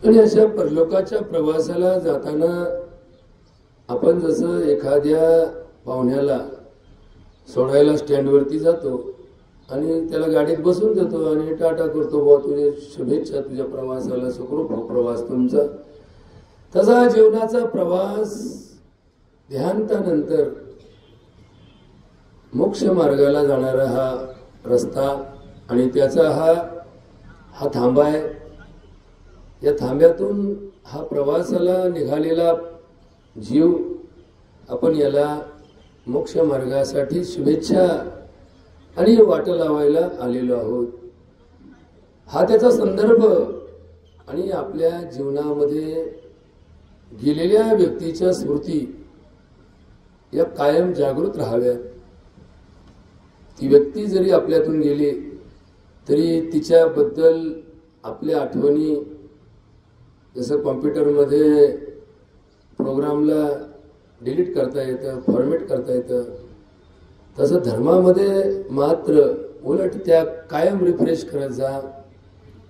आणि अशा परलोकाच्या प्रवासाला जाताना आपण जसं एखाद्या पाहुण्याला सोडायला स्टँडवरती जातो आणि त्याला गाडीत बसून देतो आणि टाटा करतो, बुवा तुझे शुभेच्छा, तुझ्या प्रवासाला सुखरूप हो प्रवास तुमचा. तसा जीवनाचा प्रवास देहांतानंतर मोक्ष मार्गाला जाणारा हा रस्ता आणि त्याचा हा थांबा आहे. या थांब्यातून हा प्रवासाला निघालेला जीव, आपण याला मोक्ष मार्गासाठी शुभेच्छा आणि वाट लावायला आलेलो आहोत. हा त्याचा संदर्भ. आणि आपल्या जीवनामध्ये गेलेल्या व्यक्तीच्या स्मृती या कायम जागृत राहाव्यात. ती व्यक्ती जरी आपल्यातून गेली तरी तिच्याबद्दल आपल्या आठवणी, जसं कॉम्प्युटरमध्ये प्रोग्रामला डिलीट करता येतं, फॉर्मेट करता येतं, तसं धर्मामध्ये मात्र उलट त्या कायम रिफ्रेश करत जा.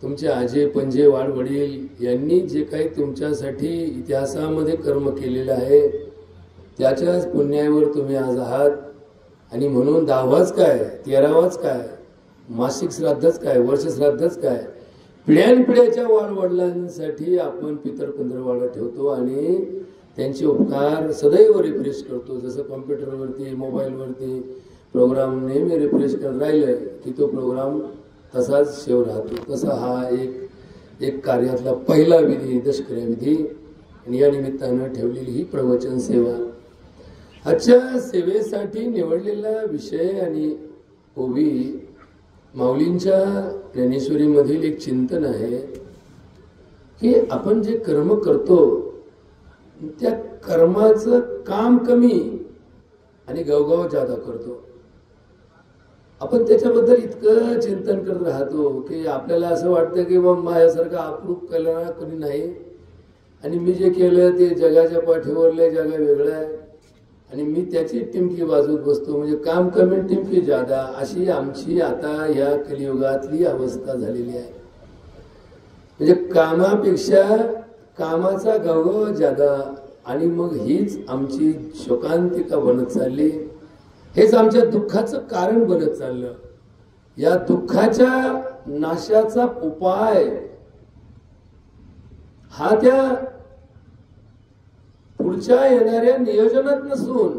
तुमचे आजे पंजे वाडवडील यांनी जे काही तुमच्यासाठी इतिहासामध्ये कर्म केलेलं आहे त्याच्याच पुण्यावर तुम्ही आज आहात. आणि म्हणून 10वाच काय, 13वाच काय, मासिक श्राद्धच काय, वर्ष श्राद्धच काय, पिढ्यानपिढ्याच्या वाडवडिलांसाठी आपण पितर पंधरवाडा ठेवतो आणि त्यांचे उपकार सदैव रिफ्रेश करतो. जसं कॉम्प्युटरवरती मोबाईलवरती प्रोग्राम नेहमी रिफ्रेश करत राहिलं की तो प्रोग्राम तसाच सेव राहतो. तसा हा एक कार्यातला पहिला विधी, दशक्रिया विधी. आणि या निमित्तानं ठेवलेली ही प्रवचन सेवा. आजच्या सेवेसाठी निवडलेला विषय आणि ओवी माऊलींच्या ज्ञानेश्वरीमधील एक चिंतन आहे की आपण जे कर्म करतो त्या कर्माचं काम कमी आणि गवगव जादा करतो. आपण त्याच्याबद्दल इतकं चिंतन करत राहतो की आपल्याला असं वाटतं की बाबा माझ्यासारखं अप्रूप करणारा कोणी नाही आणि मी जे केलं ते जगाच्या पाठीवरलं जगा वेगळं आहे आणि मी त्याची टिमकी वाजवत बसतो. म्हणजे काम कमी टिमकी जादा, अशी आमची आता या कलियुगातली अवस्था झालेली आहे. म्हणजे कामापेक्षा कामाचा गवगव जादा आणि मग हीच आमची शोकांतिका बनत चालली. हेच आमच्या दुःखाचं कारण बनत चाललं. या दुःखाच्या नाशाचा उपाय हा त्या पुढच्या येणाऱ्या नियोजनात नसून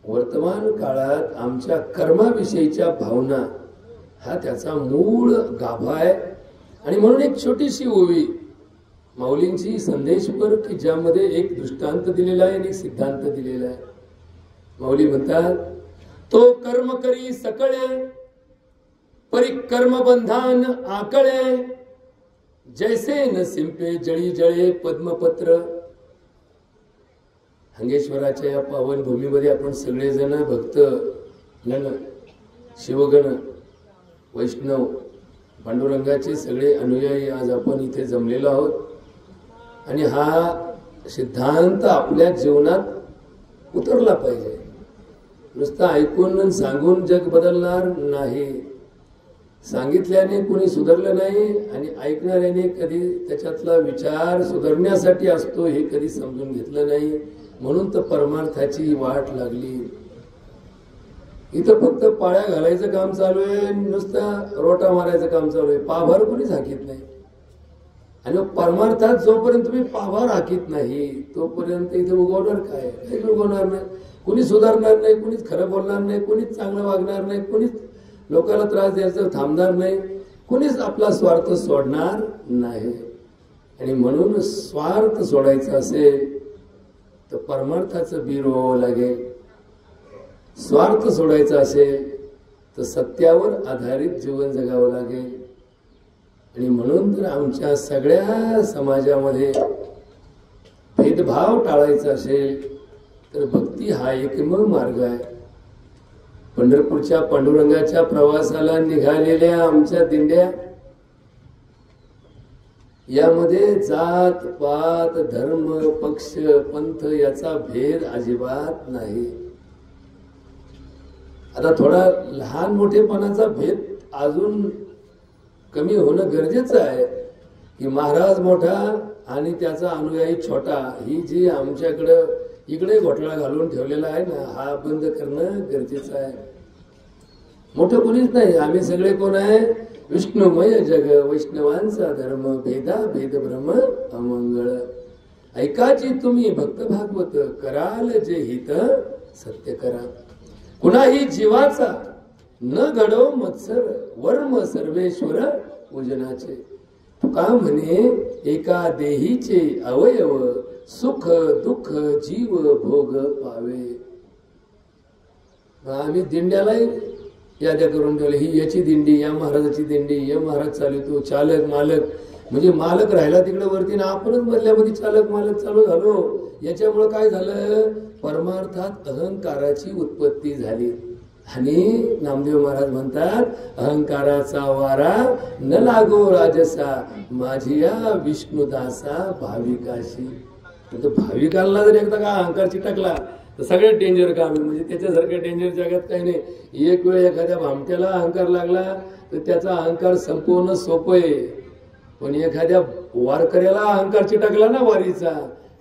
वर्तमान काळात आमच्या कर्माविषयीच्या भावना हा त्याचा मूळ गाभा आहे. आणि म्हणून एक छोटीशी ओवी माऊलींची संदेशपर की ज्यामध्ये एक दृष्टांत दिलेला आहे आणि एक सिद्धांत दिलेला आहे. माऊली म्हणतात, तो कर्म करी सकळे परी कर्म बंधान आकळे, जैसे न सिंपे जळी जळे पद्मपत्र. हंगेश्वराच्या या पावन भूमीमध्ये आपण सगळेजण भक्त गण, शिवगण, वैष्णव, पांडुरंगाचे सगळे अनुयायी आज आपण इथे जमलेलो आहोत. आणि हा सिद्धांत आपल्या जीवनात उतरला पाहिजे. नुसतं ऐकून सांगून जग बदलणार नाही. सांगितल्याने कोणी सुधारलं नाही आणि ऐकणाऱ्याने कधी त्याच्यातला विचार सुधारण्यासाठी असतो हे कधी समजून घेतलं नाही. म्हणून तर परमार्थाची वाट लागली. इथं फक्त पाळ्या घालायचं काम चालू आहे, नुसतं रोटा मारायचं काम चालू आहे. पाभार कोणीच हाकीत नाही. आणि परमार्थात जोपर्यंत तुम्ही पाभार हाकीत नाही तोपर्यंत इथे उगवणार काय? काही उगवणार नाही. कुणी सुधारणार नाही, कुणीच खरं बोलणार नाही, कुणीच चांगलं वागणार नाही, कुणीच लोकांना त्रास द्यायचं थांबणार नाही, कुणीच आपला स्वार्थ सोडणार नाही. आणि म्हणून स्वार्थ सोडायचा असेल तर परमार्थाचं बी रोवावं लागेल. स्वार्थ सोडायचा असेल तर सत्यावर आधारित जीवन जगावं लागेल. आणि म्हणून जर आमच्या सगळ्या समाजामध्ये भेदभाव टाळायचा असेल तर भक्ती हा एकमेव मार्ग आहे. पंढरपूरच्या पांडुरंगाच्या प्रवासाला निघालेल्या आमच्या दिंड्या यामध्ये जात पात धर्म पक्ष पंथ याचा भेद अजिबात नाही. आता थोडा लहान मोठेपणाचा भेद अजून कमी होणं गरजेचं आहे. की महाराज मोठा आणि त्याचा अनुयायी छोटा, ही जी आमच्याकडं इकडे घोटाळा घालून ठेवलेला आहे ना, हा बंद करणं गरजेचं आहे. मोठं कोणीच नाही, आम्ही सगळे कोण आहे? विष्णुमय जग, वैष्णवांचा धर्म, भेदा भेद भ्रम अमंगळ. ऐकाची तुम्ही भक्त भागवत, कराल जे हित सत्य करा. कुणाही जीवाचा न घडो मत्सर, वर्म सर्वेश्वर पूजनाचे. तुका म्हणे एका देहीचे अवयव, सुख दुःख जीव भोग पावे. आम्ही दिंड्यालाही याद्या करून ठेवले, ही याची दिंडी, या महाराजाची दिंडी, या महाराज चालवतो, चालक मालक. म्हणजे मालक राहिला तिकडे वरती ना, आपणच मधल्यामध्ये चालक मालक चालू झालो. याच्यामुळे काय झालं? परमार्थात अहंकाराची उत्पत्ती झाली. आणि नामदेव महाराज म्हणतात, अहंकाराचा वारा न लागो राजसा, माझिया विष्णुदासा भाविकाशी. तर भाविकांना जर एकदा का अहंकार चिटकला तर सगळ्यात डेंजर काम आहे. म्हणजे त्याच्यासारखं डेंजर जगात काही नाही. एक वेळ एखाद्या भामट्याला अहंकार लागला तर त्याचा अहंकार संपवणं सोपं आहे, पण एखाद्या वारकऱ्याला अहंकार चिटकला ना वारीचा,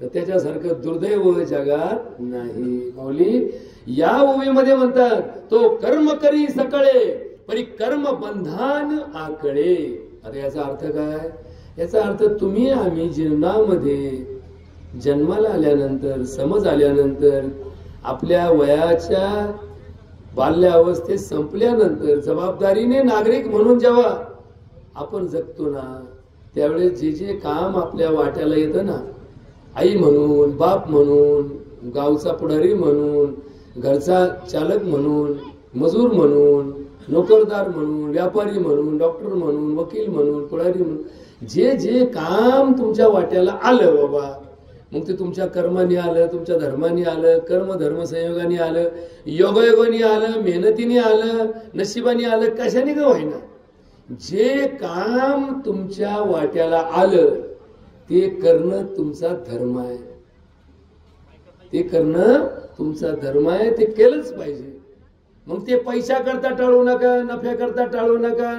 तर त्याच्यासारखं दुर्दैव जगात नाही. माऊली या ओवीमध्ये म्हणतात, तो कर्म करी सकळे, परी कर्म बंधन आकळे. आता याचा अर्थ काय? याचा अर्थ तुम्ही आम्ही जीवनामध्ये जन्माला आल्यानंतर, समज आल्यानंतर, आपल्या वयाच्या बाल्यावस्थेत संपल्यानंतर, जबाबदारीने नागरिक म्हणून जेव्हा आपण जगतो ना, त्यावेळेस जे जे काम आपल्या वाट्याला येतं ना, आई म्हणून, बाप म्हणून, गावचा पुढारी म्हणून, घरचा चालक म्हणून, मजूर म्हणून, नोकरदार म्हणून, व्यापारी म्हणून, डॉक्टर म्हणून, वकील म्हणून, पुढारी म्हणून, जे जे काम तुमच्या वाट्याला आलं बाबा, मग ते तुमच्या कर्माने आलं, तुमच्या धर्माने आलं, कर्म धर्म संयोगाने आलं, योगायोगाने आलं, मेहनतीने आलं, नशिबाने आलं, कशाने का होईना, जे काम तुमच्या वाट्याला आलं ते करणं तुमचा धर्म आहे. ते करणं तुमचा धर्म आहे, ते केलंच पाहिजे. मग ते पैसा करता टाळू नका, नफ्या करता टाळू नका,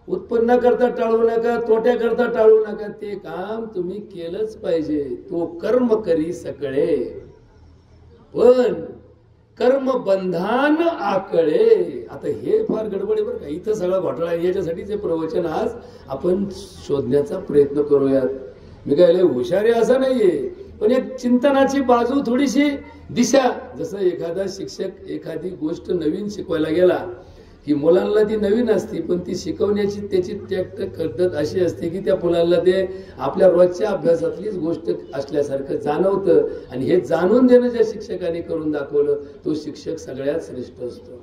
उत्पन्न करता टाळू नका, तोट्या करता टाळू नका. ते काम तुम्ही केलंच पाहिजे. तो कर्म करी सकळे, पण कर्म बंधन आकळे. आता हे फार गडबड बरं का, इथं सगळा घोटाळा. याच्यासाठीचे प्रवचन आज आपण शोधण्याचा प्रयत्न करूयात. मी काय हुशार आहे असं नाहीये, पण एक चिंतनाची बाजू, थोडीशी दिशा. जसं एखादा शिक्षक एखादी गोष्ट नवीन शिकवायला गेला की मुलांना ती नवीन असते, पण ती शिकवण्याची त्याची पद्धत अशी असते की त्या मुलांना ते आपल्या रोजच्या अभ्यासातलीच गोष्ट असल्यासारखं जाणवतं. आणि हे जाणून देणं ज्या शिक्षकाने करून दाखवलं, तो शिक्षक सगळ्यात श्रेष्ठ असतो.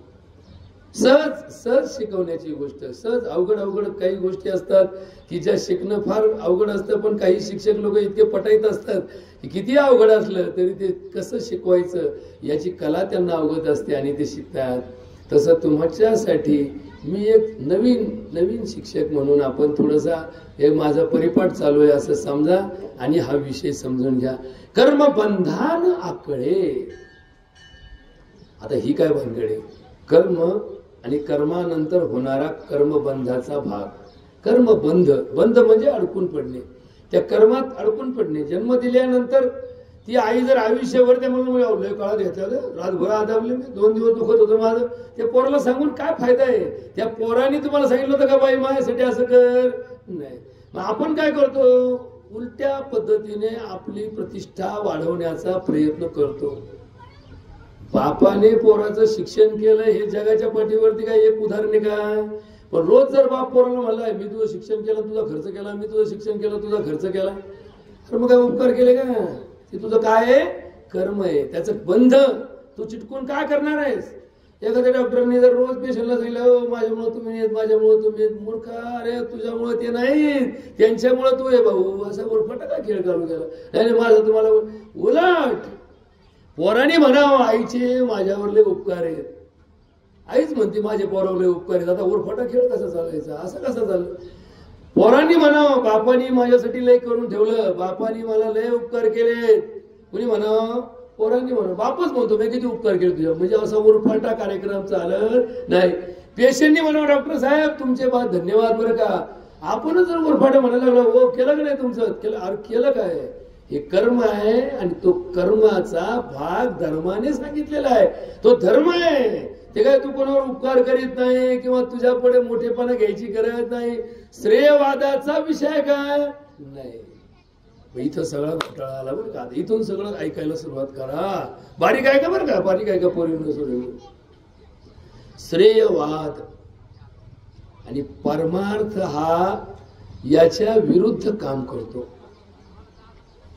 सहज सहज शिकवण्याची गोष्ट, सहज. अवघड अवघड काही गोष्टी असतात की ज्या शिकणं फार अवघड असतं, पण काही शिक्षक लोक इतके पटाईत असतात की किती अवघड असलं तरी ते कसं शिकवायचं याची कला त्यांना अवगत असते आणि ते शिकतात. तसं तुमच्यासाठी मी एक नवीन शिक्षक म्हणून आपण थोडासा हे माझा परिपाठ चालू आहे असं समजा आणि हा विषय समजून घ्या. कर्मबंधन आकळे. आता ही काय भानगड? कर्म आणि कर्मानंतर होणारा कर्मबंधाचा भाग. कर्मबंध, बंध म्हणजे अडकून पडणे, त्या कर्मात अडकून पडणे. जन्म दिल्यानंतर ती आई जर आयुष्यभर त्या म्हणून लय काळात घेतलं, रातभर आदाबले, मी 2 दिवस दुखत होतं माझं, त्या पोराला सांगून काय फायदा आहे? त्या पोराने तुम्हाला सांगितलं होतं का बाई माझ्यासाठी असं कर? नाही. मग आपण काय करतो? उलट्या पद्धतीने आपली प्रतिष्ठा वाढवण्याचा प्रयत्न करतो. बापाने पोराचं शिक्षण केलं हे जगाच्या पाठीवरती काय एक उदाहरण आहे का? पण रोज जर बाप पोराला म्हणला मी तुझं शिक्षण केलं, तुझा खर्च केला, मी तुझं शिक्षण केलं, तुझा खर्च केला, तर मग काय उपकार केले का? ते तुझं काय आहे? कर्म आहे. त्याचं बंध तू चिटकून काय करणार आहेस? एखाद्या डॉक्टरने जर रोज पेशंटला सांगितलं माझ्यामुळे तुम्ही येत, माझ्यामुळे तुम्ही येत, मूर्ख, अरे तुझ्यामुळे ते नाही, त्यांच्यामुळे तू आहे भाऊ, असा उरफाटा का खेळ चालू केला? नाही माझं तुम्हाला उलट पोराने म्हणावं आईचे माझ्यावर लय उपकार आहेत. आईच म्हणते माझे पोरावर लय उपकार आहेत. आता उरफाटा खेळ कसा चालायचा? असं कसं झालं? पोरांनी म्हणावं बापानी माझ्यासाठी लय करून ठेवलं, बापानी मला लय उपकार केले. कुणी म्हणावं? पोरांनी म्हणावं. बापच म्हणतो मी किती उपकार केले तुझ्या. म्हणजे असा उरफाटा कार्यक्रम चालत नाही. पेशंटनी म्हणावं डॉक्टर साहेब तुमचे धन्यवाद बरं का, आपणच जर उरफाट म्हणायला लागलो हो केलं की नाही तुमचं केलं, अरे केलं काय, हे कर्म आहे आणि तो कर्माचा भाग धर्माने सांगितलेला आहे, तो धर्म आहे. ते काय तू कोणावर उपकार करीत नाही किंवा तुझ्या पुढे मोठेपणा घ्यायची गरज नाही. श्रेयवादाचा विषय काय नाही. इथं सगळा घोटाळा आला बरं का. इथून सगळं ऐकायला सुरुवात करा. बारीक ऐका बरं का, बारीक ऐका पोरींना सोडून. श्रेयवाद आणि परमार्थ हा याच्या विरुद्ध काम करतो.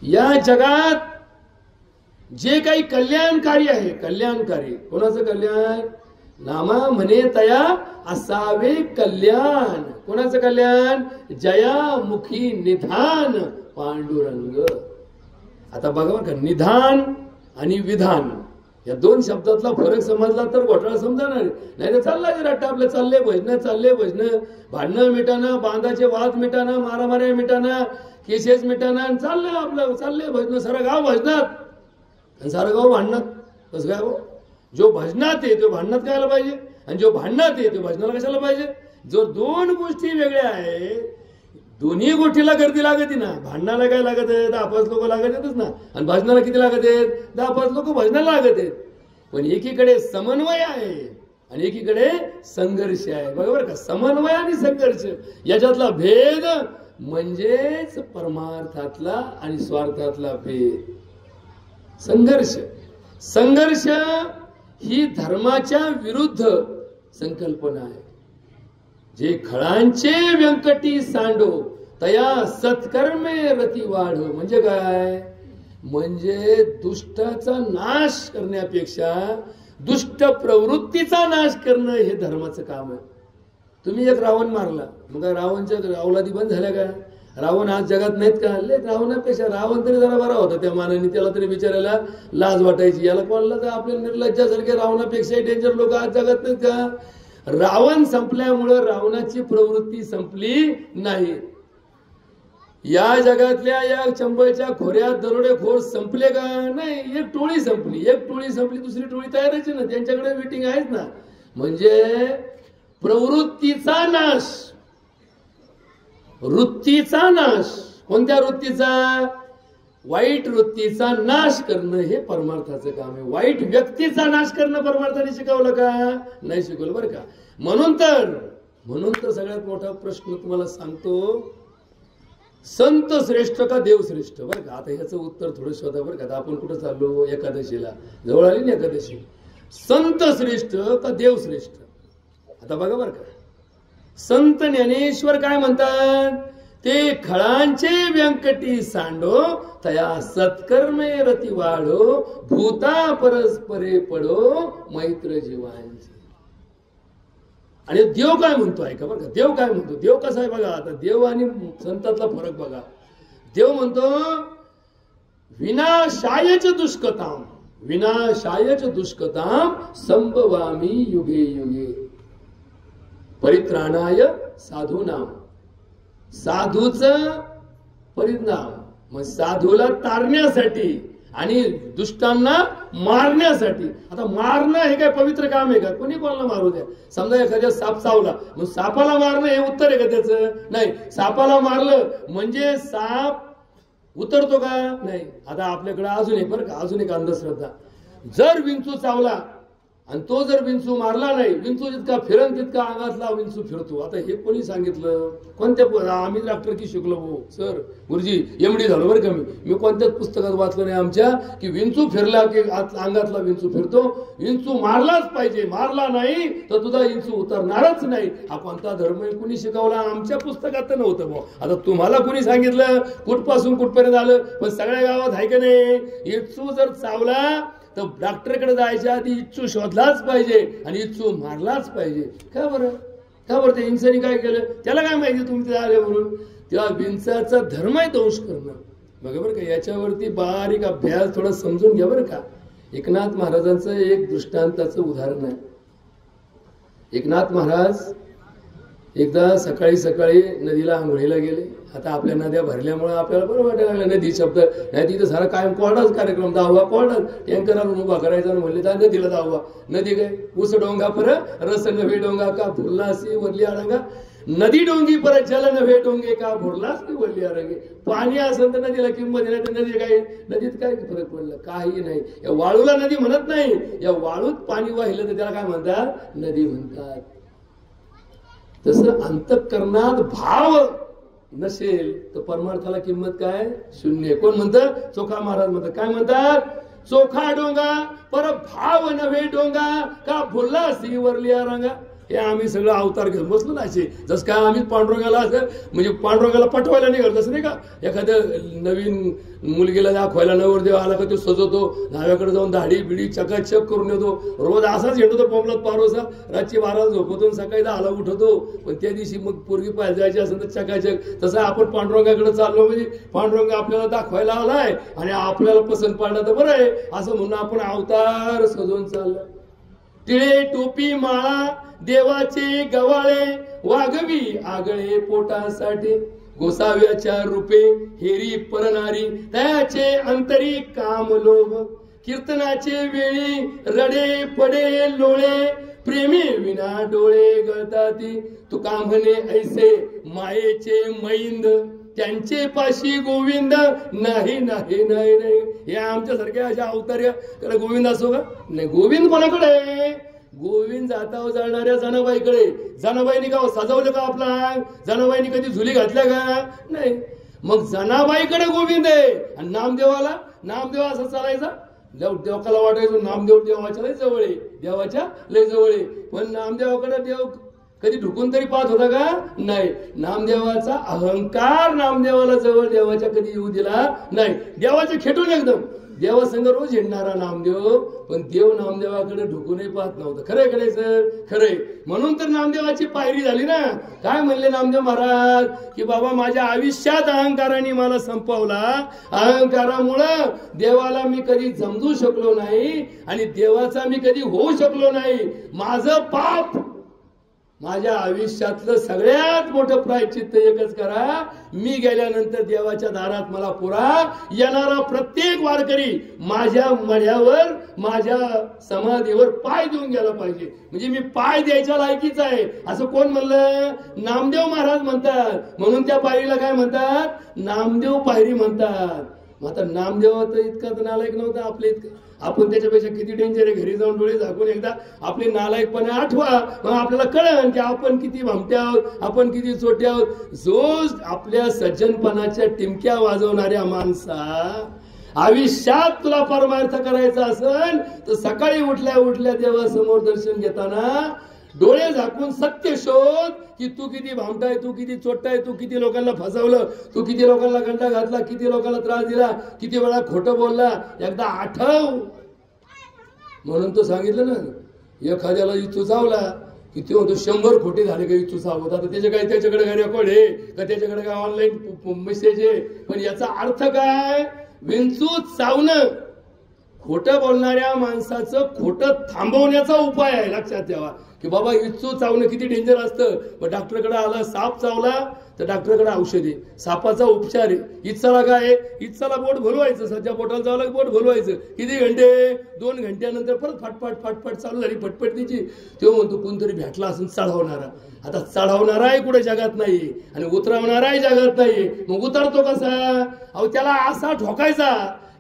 या जगात जे काही कल्याणकारी आहे, कल्याणकारी कोणाचं कल्याण, नामा म्हणे तया असावे कल्याण. कोणाचं कल्याण, जयामुखी निधान पांडुरंग. आता बघा बरं का, निधान आणि विधान या दोन शब्दातला फरक समजला तर घोटाळा समजणार नाही. तर चालला रट्टा आपलं, चालले भजन, भांडणं मिटाना, बांधाचे वाद मिटाना, मारामाऱ्या मिटाना, केसेस मिटाना, चाललंय आपलं, चालले भजन, सारं गाव भजनात आणि सारं गाव भांडणात. कसं काय हो, जो भजनात आहे तो भांडणात करायला पाहिजे आणि जो भांडणात आहे तो भजनाला कशाला पाहिजे. जो दोन गोष्टी वेगळ्या आहे, दोन्ही गोष्टीला गर्दी लागते ना. भांडणाला काय लागत आहे, 10-5 लोक लागत आहेतच ना, आणि भजनाला किती लागत आहेत, 10-5 लोक भजनाला लागत आहेत. पण एकीकडे समन्वय आहे आणि एकीकडे संघर्ष आहे. बरोबर का, समन्वय आणि संघर्ष याच्यातला भेद म्हणजेच परमार्थातला आणि स्वार्थातला भेद. संघर्ष ही धर्माच्या विरुद्ध संकल्पना आहे. जे खळांचे व्यंकटी सांडो तया सत्कर्मे रती वाढो. म्हणजे काय, म्हणजे दुष्टाचा नाश करण्यापेक्षा दुष्ट प्रवृत्तीचा नाश करणं हे धर्माचं काम आहे. तुम्ही एक रावण मारला, मग रावणच्या अवलादी बंद झाल्या का. रावण आज जगात नाहीत का. रावणापेक्षा रावण तरी जरा बरा होता त्या मानाने, त्याला तरी बिचारायला लाज वाटायची. याला कोणाला तर आपल्या निर्लज्जासारखे रावणापेक्षाही डेंजर लोक आज जगात नाहीत का. रावण संपल्यामुळं रावणाची प्रवृत्ती संपली नाही. या जगातल्या या चंबळच्या खोऱ्यात दरोडेखोर संपले का नाही. एक टोळी संपली, दुसरी टोळी तयारच ना, त्यांच्याकडे मीटिंग आहेत ना. म्हणजे प्रवृत्तीचा नाश, वृत्तीचा नाश. कोणत्या वृत्तीचा, वाईट वृत्तीचा नाश करणं हे परमार्थाचं काम आहे. वाईट व्यक्तीचा नाश करणं परमार्थाने शिकवलं का, नाही शिकवलं बरं का. म्हणून तर सगळ्यात मोठा प्रश्न तुम्हाला सांगतो, संत श्रेष्ठ का देव श्रेष्ठ. बरं का, आता ह्याचं उत्तर थोडं शोधा बरं का. आपण कुठं चाललो, एकादशीला जवळ आली ना एकादशी. संत श्रेष्ठ का देव श्रेष्ठ. आता बघा बरं का, संत ज्ञानेश्वर काय म्हणतात, ते खळांचे व्यंकटी सांडो तया सत्कर्मे रती वाढो भूता परस्परे पडो मैत्र जीवांची. आणि देव काय म्हणतो ऐका बरं का. देव काय म्हणतो, देव कसा आहे बघा. आता देव आणि संतातला फरक बघा. देव म्हणतो विनाशायच दुष्कताम संभवामी युगे युगे परित्राणाय साधूनाम. साधूच परिणाम, मग साधूला तारण्यासाठी आणि दुष्टांना मारण्यासाठी. आता मारणं हे काय पवित्र काम आहे का. कोणी कोणाला मारू द्या. समजा एखाद्या साप चावला, मग सापाला मारणं हे उत्तर आहे का त्याचं, नाही. सापाला मारलं म्हणजे साप उतरतो का, नाही. आता आपल्याकडे अजून एक बरं का, अजून एक अंधश्रद्धा. जर विंचू चावला आणि तो जर विंचू मारला नाही, विंचू जितका फिरन तितका अंगातला विंचू फिरतो. आता हे कोणी सांगितलं, कोणत्या, आम्ही डॉक्टर की शिकलो हो सर, गुरुजी एमडी झालो बरं का. मी कोणत्याच पुस्तकात वाचलं नाही आमच्या की विंचू फिरला की अंगातला विंचू फिरतो. विंचू मारलाच पाहिजे, मारला नाही तर तुझा विंचू उतरणारच नाही. हा कोणता धर्म कुणी शिकवला, आमच्या पुस्तकात तर नव्हतं भाऊ. आता तुम्हाला कुणी सांगितलं, कुठपासून कुठपर्यंत आलं. पण सगळ्या गावात आहे का नाही, विंचू जर चावला तर डॉक्टरकडे जायच्या आधी इच्छू शोधलाच पाहिजे आणि इच्छू मारलाच पाहिजे. का बरं ते हिंसेने काय केलं, त्याला काय माहिती तुम्ही आले म्हणून. त्या विंचाचा धर्म आहे दंश करणं. बघा बरं का, याच्यावरती बारीक अभ्यास थोडा समजून घ्या बरं का. एकनाथ महाराजांचं एक दृष्टांताचं उदाहरण आहे. एकनाथ महाराज एकदा सकाळी नदीला आंघोळीला गेले. आता आपल्या नद्या भरल्यामुळे आपल्याला बरं वाटायला लागलं नदी शब्द नाही. तिथं सारा कायम कोरडाच कार्यक्रम, दावा कोरडाच. टँकर आणून उभा करायचा आणि म्हणले तर नदीला दावा. नदी काय ऊस डोंगा पर रस नव्हे डोंगा का फुलनासी वरली आडंगा. नदी डोंगी परत जल नव्हे डोंगे का भोरलाच नाही वल्ली रंगे. पाणी असेल तर नदीला किंमत नाही तर नदी काय नदीत काय फरक पडला काही नाही. या वाळूला नदी म्हणत नाही, या वाळूत पाणी वाहिलं तर त्याला काय म्हणतात नदी म्हणतात. तसं अंतःकरणात भाव नसेल तर परमार्थाला किंमत काय शून्य. कोण म्हणतं चोखा महाराज म्हणतात काय म्हणतात चोखा डोंगा पर भाव नव्हे डोंगा का भुलला सी वरली रंगा. हे आम्ही सगळं अवतार घेऊन बसलो ना असे जसं काय आम्ही पांडुरंगाला असं म्हणजे पांडुरंगाला पटवायला निघाल तसं नाही का. एखाद्या नवीन मुलगीला दाखवायला नवरदेव आला का तो सजवतो न्हाव्याकडे जाऊन दाढी बिडी चकाचक करून येतो. रोज असाच येतो पोमलात पारोसा रातची 12 झोपतो सकाळी 10ला उठवतो. पण त्या दिवशी मग पोरगी पाहायला जायची असेल तर चकाचक. तसं आपण पांडुरंगाकडे चाललो म्हणजे पांडुरंग आपल्याला दाखवायला आलाय आणि आपल्याला पसंत पडला तर बरं आहे असं म्हणून आपण अवतार सजवून चाललो. टिळे टोपी माळा देवाचे गवाळे वागवी आगळे पोटासाठी गोसाव्याच्या रूपे हेरी परनारी त्याचे अंतरी काम लोभ कीर्तनाचे वेळी रडे पडे लोळे प्रेमी विना डोळे गळताती तुका म्हणे ऐसे मायेचे मैंद त्यांचे पाशी गोविंद नाही नाही नाही नाही. हे आमच्यासारख्या अशा अवतार्य त्याला गोविंद असो का नाही. गोविंद कोणाकडे गोविंद जातावर जाणाऱ्या जनाबाईकडे. जनाबाईनी का सजवलं का आपला जनाबाईनी कधी झुली घातल्या का नाही. मग जनाबाईकडे गोविंद आहे आणि नामदेवाला नामदेव असं चालायचा. देवकाला वाटायचं नामदेव देवाच्या लय जवळ आहे देवाच्या लय जवळ आहे. पण नामदेवाकडे देव कधी ढुकून तरी पाहत होता का नाही. नामदेवाचा अहंकार नामदेवाला जवळ देवाच्या कधी येऊ दिला नाही. देवाचे खेटून एकदम देवासंग रोज हिंडणारा नामदेव पण देव नामदेवाकडे ढुकूनही पाहत नव्हतं. खरंय का नाही सर खरंय. म्हणून तर नामदेवाची पायरी झाली ना. काय म्हणले नामदेव महाराज की बाबा माझ्या आयुष्यात अहंकाराने मला संपवला. अहंकारामुळं देवाला मी कधी समजू शकलो नाही आणि देवाचा मी कधी होऊ शकलो नाही. माझं पाप माझ्या आयुष्यातलं सगळ्यात मोठं प्रायश्चित्त एकच करा मी गेल्यानंतर देवाच्या दारात मला पुरा येणारा प्रत्येक वारकरी माझ्या मढ्यावर माझ्या समाधीवर पाय देऊन गेला पाहिजे. म्हणजे मी पाय द्यायच्या लायकीच आहे असं कोण म्हणलं नामदेव महाराज म्हणतात. म्हणून त्या पायरीला काय म्हणतात नामदेव पायरी म्हणतात. आता नामदेव तर इतका तर नालायक नव्हता आपल्या इतकं. आपण त्याच्यापेक्षा किती डेंजर आहे. घरी जाऊन डोळे झाकून एकदा आपली नालायकपणे आठवा मग आपल्याला कळेल की आपण किती भामटे आहोत आपण किती चोटे आहोत. जो आपल्या सज्जनपणाच्या टिमक्या वाजवणाऱ्या माणसा आयुष्यात तुला परमार्थ करायचा असेल तर सकाळी उठल्या उठल्या देवासमोर दर्शन घेताना डोळे झाकून सत्य शोध की तू किती भामटाय तू किती चोट्टाय तू किती लोकांना फसवलं तू किती लोकांना गंडा घातला किती लोकांना त्रास दिला किती वेळा खोटं बोलला एकदा आठव. म्हणून तो सांगितलं ना एखाद्याला इथू चावला की तो 100 खोटे झाले का इथू चावत. आता त्याच्याकडे काय रेकॉर्ड आहे का त्याच्याकडे काय ऑनलाईन मेसेज आहे. पण याचा अर्थ काय विंचूत चावणं खोटं बोलणाऱ्या माणसाचं खोटं थांबवण्याचा उपाय आहे. लक्षात ठेवा की बाबा इच्छू चावणं किती डेंजर असतं. मग डॉक्टरकडे आला साप चावला तर डॉक्टरकडे औषध आहे सापाचा उपचार आहे. इच्छाला काय इच्छाला बोट भुलवायचं सध्या बोटाला चावला की बोट भुलवायचं किती घंटे 2 घंट्यानंतर परत फाटफाट फाटफाट चालू झाली फटफट तिची. तो म्हणतो कोणतरी भेटला असून चढवणारा. आता चढवणाराही कुठे जगात नाही आणि उतरवणाराही जगात नाही. मग उतरतो कसा अहो त्याला असा ठोकायचा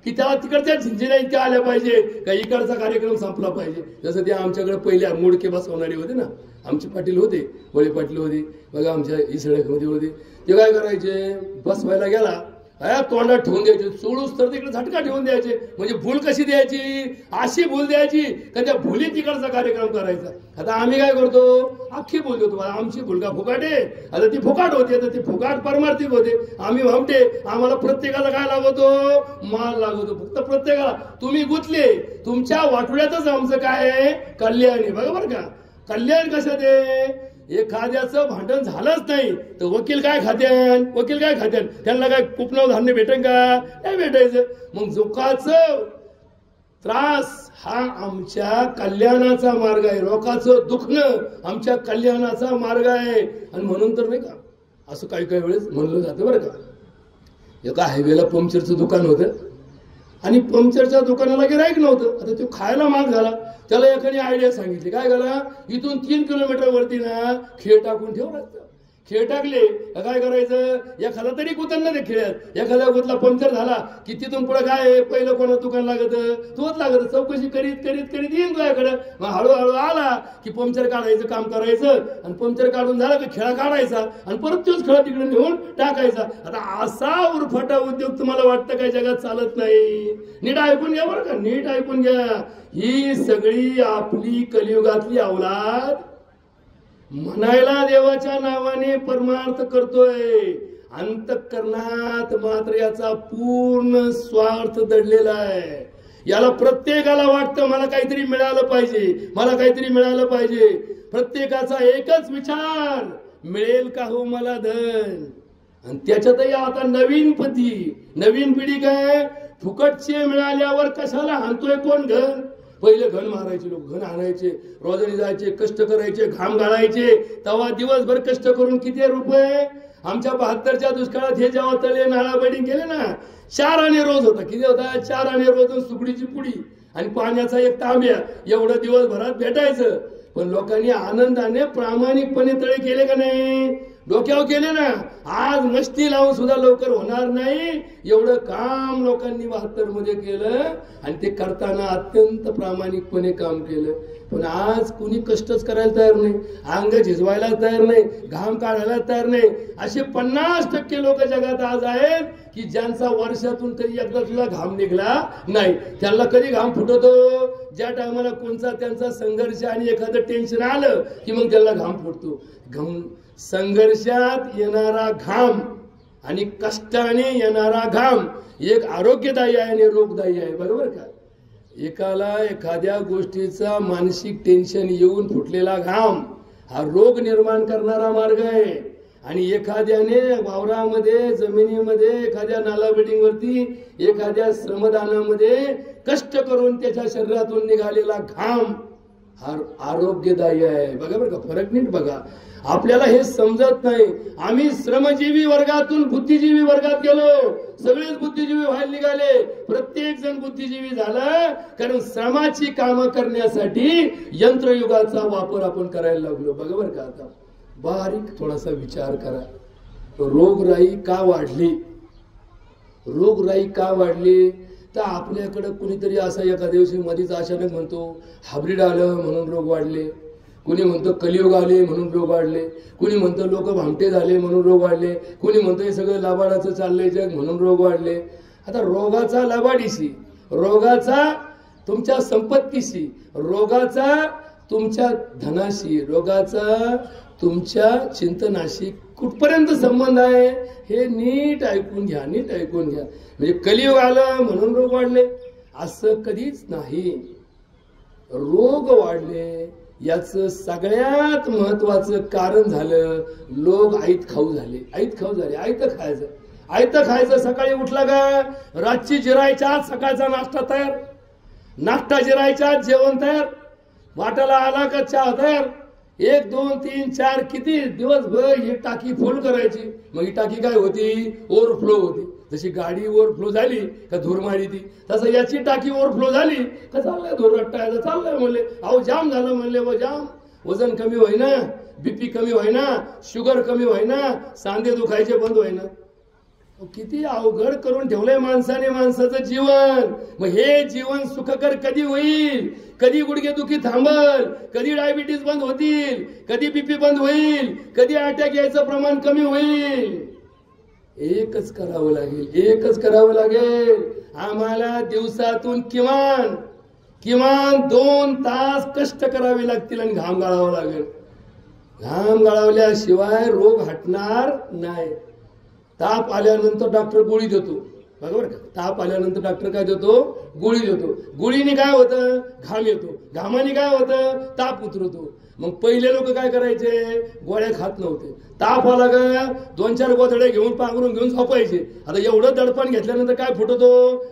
की त्याला तिकडच्या झिंजिऱ्या इतक्या आल्या पाहिजे का इकडचा कार्यक्रम संपला पाहिजे. जसं ते आमच्याकडे पहिल्या मोडके बसवणारे होते ना आमचे पाटील होते वळे पाटील होते बघा आमच्या इसळ्यामध्ये होते. ते काय करायचे बसवायला गेला तोंडात ठेवून द्यायचे चोळूस तर तिकडे झटका ठेवून द्यायचे. म्हणजे भूल कशी द्यायची अशी भूल द्यायची का त्या भुली तिकडचा कार्यक्रम करायचा. आता आम्ही काय करतो अख्खी भूल देतो आमची भूल का फुकाट आहे. आता ती फुकाट होती आता ती फुकाट परमार्थिक होते. आम्ही भामटे आम्हाला प्रत्येकाला काय लागतो माल लागतो. फक्त प्रत्येकाला तुम्ही गुंतले तुमच्या वाटोळ्यातच आमचं काय आहे कल्याण आहे. बघा बरं का कल्याण कसं ते एखाद्याचं भांडण झालंच नाही तर वकील काय खात्यान त्यांना काय कुपनाव धान्य भेटेल का नाही भेटायचं. मग जोकाचं त्रास हा आमच्या कल्याणाचा मार्ग आहे. लोकांचं दुखणं आमच्या कल्याणाचा मार्ग आहे. आणि म्हणून तर नाही का असं काही काही वेळेस म्हणलं जातं बरं का. एका हायवेला पंक्चरचं दुकान होतं आणि पंक्चरच्या दुकानाला गिऱ्हाईक नव्हतं. आता तो खायला माग झाला त्याला एकाने आयडिया सांगितली काय झाला इथून 3 किलोमीटर वरती ना खेळ टाकून ठेवला. खेळ टाकले काय करायचं, एखादा तरी कुतन ते खेळत, एखादा गुतला पंक्चर झाला की तिथून पुढे काय पहिलं कोणा दुकान लागत, तोच लागत, चौकशी करीत करीत करीत येईन तुझ्याकडं. मग हळूहळू आला की पंक्चर काढायचं काम करायचं, आणि पंक्चर काढून झालं की खेळा काढायचा आणि परत तोच खेळा तिकडे नेऊन टाकायचा. आता असा उरफाटा उद्योग तुम्हाला वाटतं काय जगात चालत नाही? नीट ऐकून घ्या बरं का, नीट ऐकून घ्या. ही सगळी आपली कलियुगातली अवलाद म्हणायला देवाच्या नावाने परमार्थ करतोय, अंतःकरणात मात्र याचा पूर्ण स्वार्थ दडलेला आहे. याला प्रत्येकाला वाटतं मला काहीतरी मिळालं पाहिजे, मला काहीतरी मिळालं पाहिजे. प्रत्येकाचा एकच विचार, मिळेल का हो मला धन. आणि त्याच्यातही आता नवीन पिढी काय, फुकटचे मिळाल्यावर कशाला हाणतोय कोण घन. पहिले घन मारायचे लोक, घन आणायचे, रोजनी जायचे, कष्ट करायचे, घाम गाळायचे, तेव्हा दिवसभर कष्ट करून किती रुपये. आमच्या 72च्या दुष्काळात हे जेव्हा तळे नाळा बडिंग केले ना, 4 आणे रोज होता. किती होता? 4 आणे रोज, सुकडीची पुडी आणि पाण्याचा एक तांब्या, एवढं दिवसभरात भेटायचं. पण लोकांनी आनंदाने प्रामाणिकपणे तळे केले का नाही? डोक्यावर केले ना. आज मस्ती लावून सुद्धा लवकर होणार नाही एवढं काम लोकांनी 72 मध्ये केलं, आणि ते करताना अत्यंत प्रामाणिकपणे काम केलं. पण आज कुणी कष्टच करायला तयार नाही, अंग झिजवायला तयार नाही, घाम काढायला तयार नाही. असे 50% लोक जगात आज आहेत की ज्यांचा वर्षातून कधी एकदा सुद्धा घाम निघला नाही. त्यांना कधी घाम फुटतो? ज्या टायमाला कोणता त्यांचा संघर्ष आणि एखादं टेन्शन आलं की मग त्याला घाम फुटतो. संघर्षात येणारा घाम आणि कष्टाने येणारा घाम एक आरोग्यदायी आहे आणि रोगदायी आहे. बरोबर का? एकाला एखाद्या गोष्टीचा मानसिक टेन्शन येऊन फुटलेला घाम हा रोग निर्माण करणारा मार्ग आहे, आणि एखाद्याने वावरामध्ये, जमिनीमध्ये, एखाद्या नाला बिल्डिंगवरती, एखाद्या श्रमदानामध्ये कष्ट करून त्याच्या शरीरातून निघालेला घाम हा आरोग्यदायी आहे. बघा बरं का, फरक नीट बघा. आपल्याला हे समजत नाही. आम्ही श्रमजीवी वर्गातून बुद्धिजीवी वर्गात गेलो, सगळेच बुद्धिजीवी व्हायला निघाले. प्रत्येक जण बुद्धिजीवी झाला कारण श्रमाची कामं करण्यासाठी यंत्रयुगाचा वापर आपण करायला लागलो. बघा बरं का, आता बारीक थोडासा विचार करा. रोगराई का वाढली? रोगराई का वाढली? तर आपल्याकडे कुणीतरी असा एका दिवशी मध्येच अचानक म्हणतो हायब्रिड आलं म्हणून रोग वाढले, कुणी म्हणतो कलियुग आले म्हणून रोग वाढले, कुणी म्हणतो लोक भामटे झाले म्हणून रोग वाढले, कुणी म्हणतो हे सगळं लबाडाचं चाललंय जग म्हणून रोग वाढले. आता रोगाचा लबाडीशी, रोगाचा तुमच्या संपत्तीशी, रोगाचा तुमच्या धनाशी, रोगाचा तुमच्या चिंतनाशी कुठपर्यंत संबंध आहे हे नीट ऐकून घ्या, नीट ऐकून घ्या. म्हणजे कलियुग आलं म्हणून रोग वाढले असं कधीच नाही. रोग वाढले याचं सगळ्यात महत्वाचं कारण झालं लोक आईत खाऊ झाले. आईत खाऊ झाले, आयतं खायचं, आयतं खायचं. सकाळी उठला का रातची जिरायच्या आत सकाळचा नाश्ता तयार, नाश्ता जिरायच्या आत जेवण तयार, वाटाला आला का चहा तयार. 1 2 3 4 किती दिवसभर ही टाकी फुल करायची. मग ही टाकी काय होती? ओव्हरफ्लो होती. जशी गाडी ओव्हरफ्लो झाली का धूर मारी ती, तसं याची टाकी ओव्हरफ्लो झाली का चाललंय धूर रट्टायचं, चाललंय म्हणले. अहो जाम झालं म्हणले, व जाम. वजन कमी होईना, बीपी कमी होईना, शुगर कमी होईना, सांधे दुखायचे बंद होईना. किती अवघड करून ठेवलंय माणसाने माणसाचं जीवन. मग हे जीवन सुखकर कधी होईल? कधी गुडघेदुखी थांबल? कधी डायबिटीस बंद होतील? कधी बीपी बंद होईल? कधी अटॅक यायचं प्रमाण कमी होईल? एकच करावं लागेल, एकच करावं लागेल. आम्हाला दिवसातून किमान 2 तास कष्ट करावे लागतील आणि घाम गाळावा लागेल. घाम गाळवल्याशिवाय रोग हटणार नाही. ताप आल्यानंतर डॉक्टर गोळी देतो, बरोबर का? ताप आल्यानंतर डॉक्टर काय देतो? गोळी देतो. गोळीने काय होतं? घाम येतो. घामाने काय होतं? ताप उतरतो. मग पहिले लोक काय करायचे? गोळ्या खात नव्हते. ताप आला का 2-4 गोधड्या घेऊन पांघरून घेऊन झोपायचे. आता एवढं दडपण घेतल्यानंतर काय फुटतो?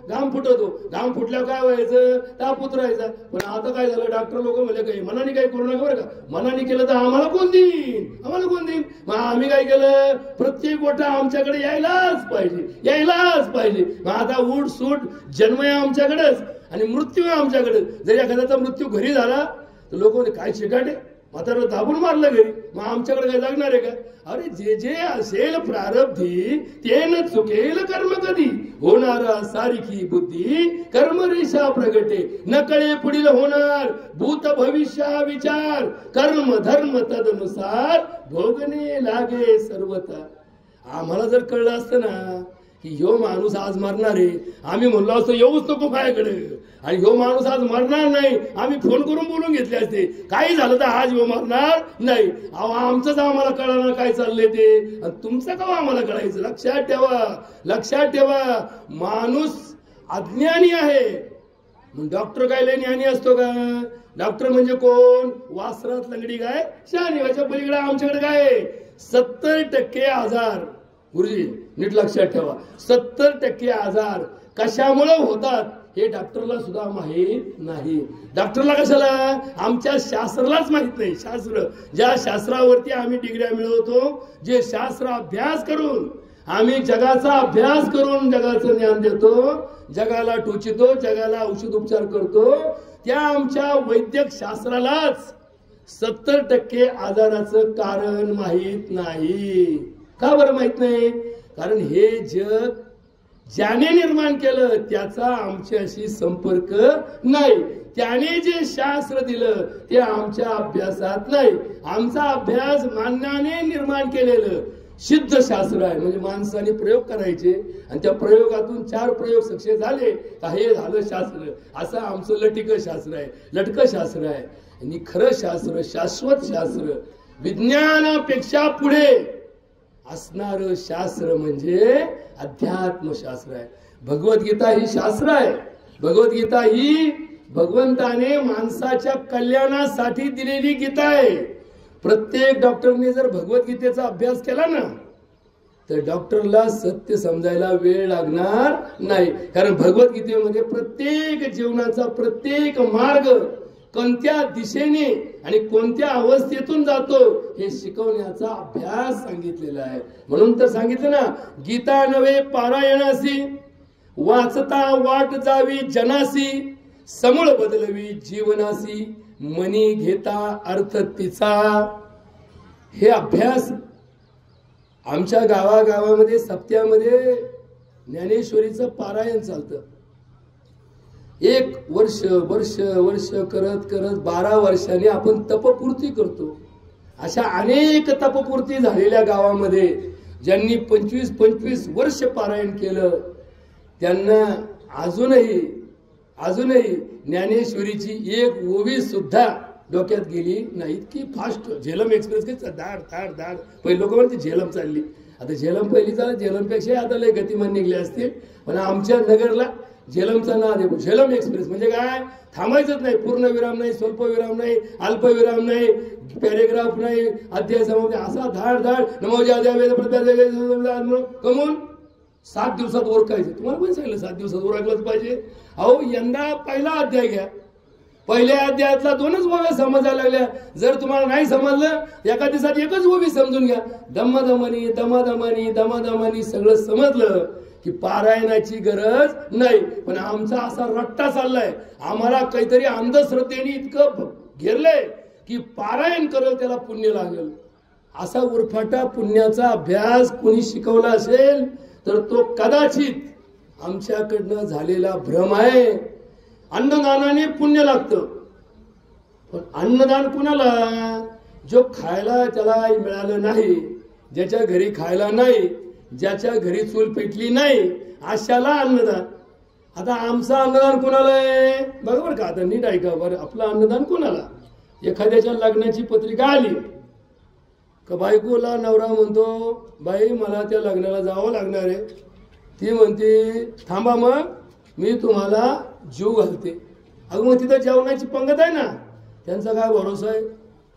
घाम फुटतो. घाम फुटल्यावर काय व्हायचं? ताप उतरायचा. पण आता काय झालं? डॉक्टर लोक म्हणले काही मनाने काही करू नका बरं का. मनाने केलं तर आम्हाला कोण देईन? आम्हाला कोण देईन? मग आम्ही काय केलं? प्रत्येक गोष्ट आमच्याकडे यायलाच पाहिजे, यायलाच पाहिजे. मग आता उठ सूट जन्म आहे आमच्याकडेच आणि मृत्यू आहे आमच्याकडे. जर एखाद्याचा मृत्यू घरी झाला तर लोक म्हणते काय चिकाटे, म्हातारा दाबून मारलं घरी, मग आमच्याकडे काय लागणार आहे का? अरे जे जे असेल प्रारब्धी ते न चुकेल कर्म कधी, होणार सारिखी बुद्धी कर्म रेषा प्रगटे, न कळे पुढील होणार भूत भविष्य विचार, कर्म धर्म तदनुसार भोगणे लागे सर्वता. आम्हाला जर कळलं असतं ना की ह्यो माणूस आज मरणार आहे, आम्ही म्हणलो असतो येऊच नको माझ्याकडे, आणि ह्यो माणूस आज मरणार नाही आम्ही फोन करून बोलून घेतले असते, काही झालं तर आज ह्यो मरणार नाही. अहो आमचंच आम्हाला कळणार काय चाललंय ते, आणि तुमचं का आम्हाला कळायचं? लक्षात ठेवा, लक्षात ठेवा, माणूस अज्ञानी आहे. मग डॉक्टर काय लय ज्ञानी असतो का? डॉक्टर म्हणजे कोण? वासरात लंगडी गाय शहाणी व्हायच्या पलीकडे आमच्याकडे काय 70% आजार, गुरुजी नीट लक्षात ठेवा, 70% आजार कशामुळे होतात हे डॉक्टरला सुद्धा माहित नाही. डॉक्टरला कशाला? आमच्या शास्त्रालाच माहित नाही. शास्त्र, ज्या शास्त्रावरती आम्ही डिग्र्या मिळवतो, जे शास्त्र अभ्यास करून आम्ही जगाचा अभ्यास करून जगाचं ज्ञान देतो, जगाला टोचितो, जगाला औषध उपचार करतो, त्या आमच्या वैद्यक शास्त्रालाच 70% आजाराचं कारण माहित नाही. का बरं माहित नाही? कारण हे जग ज्याने निर्माण केलं त्याचा आमच्याशी संपर्क नाही. त्याने जे शास्त्र दिलं ते आमच्या अभ्यासात नाही. आमचा अभ्यास मानवाने निर्माण केलेलं सिद्ध शास्त्र आहे. म्हणजे माणसाने प्रयोग करायचे आणि त्या प्रयोगातून 4 प्रयोग सक्सेस झाले का हे झालं शास्त्र. असं आमचं लटिक शास्त्र आहे, लटक शास्त्र आहे. आणि खरं शास्त्र, शाश्वत शास्त्र, विज्ञानापेक्षा पुढे असणार शास्त्र म्हणजे अध्यात्मशास्त्र आहे. भगवद्गीता ही शास्त्र आहे. भगवद्गीता ही भगवंताने माणसाच्या कल्याणासाठी दिलेली गीता आहे. प्रत्येक डॉक्टरने जर भगवद्गीतेचा अभ्यास केला ना तर डॉक्टरला सत्य समजायला वेळ लागणार नाही. कारण भगवद्गीतेमध्ये प्रत्येक जीवनाचा प्रत्येक मार्ग कोणत्या दिशेने आणि कोणत्या अवस्थेतून जातो हे शिकवण्याचा अभ्यास सांगितलेला आहे. म्हणून तर सांगितलं ना, गीता नव्हे पारायणासी, वाचता वाट जावी जनासी, समूळ बदलवी जीवनासी, मनी घेता अर्थ तिचा. हे अभ्यास आमच्या गावागावामध्ये सप्त्यामध्ये ज्ञानेश्वरीचं पारायण चालतं. 1 वर्ष वर्ष वर्ष करत करत 12 वर्षांनी आपण तपपूर्ती करतो. अशा अनेक तपपूर्ती झालेल्या गावामध्ये ज्यांनी 25-25 वर्ष पारायण केलं त्यांना अजूनही ज्ञानेश्वरीची एक ओवी सुद्धा डोक्यात गेली नाही. की फास्ट झेलम एक्सप्रेस काही धाड धाड धाड. पहिले लोक म्हणते झेलम चालली, आता झेलम पहिली चालत, झेलमपेक्षा आता लय गतिमान निघले असतील. पण आमच्या नगरला झेलमचा नाद आहे. झेलम एक्सप्रेस म्हणजे काय? थांबायचंच नाही. पूर्ण विराम नाही, स्वल्प विराम नाही, अल्प विराम नाही, पॅरेग्राफ नाही, अध्याय समाप्ती, असा धाड धाड कमून 7 दिवसात ओरकायचं. तुम्हाला पण सांगितलं 7 दिवसात ओरकलंच पाहिजे. अहो यंदा पहिला अध्याय घ्या. पहिल्या अध्यायातला 2च ओव्या समजायला लागल्या. जर तुम्हाला नाही समजलं एका दिवसात एकच ओवी समजून घ्या. दमदमनी दमदमनी दमदमनी सगळं समजलं की पारायणाची गरज नाही. पण आमचा असा रट्टा चाललाय, आम्हाला काहीतरी अंधश्रद्धेने इतकं घेरलंय की पारायण करेल त्याला पुण्य लागेल. असा उरफाटा पुण्याचा अभ्यास कोणी शिकवला असेल तर तो कदाचित आमच्याकडनं झालेला भ्रम आहे. अन्नदानाने पुण्य लागतं, पण अन्नदान कुणाला? जो खायला त्याला मिळालं नाही, ज्याच्या घरी खायला नाही, ज्याच्या घरी चूल पेटली नाही, अशाला अन्नदान. आता आमचं अन्नदान कुणाला आहे? बरोबर का? आता नीट ऐका बरं. आपलं अन्नदान कुणाला? एखाद्याच्या लग्नाची पत्रिका आली का बायकोला नवरा म्हणतो बाई मला त्या लग्नाला जावं लागणार आहे. ती म्हणते थांबा मग मी तुम्हाला जीव घालते. अगं मग तिथं जेवणाची पंगत आहे ना, त्यांचा काय भरोसा आहे?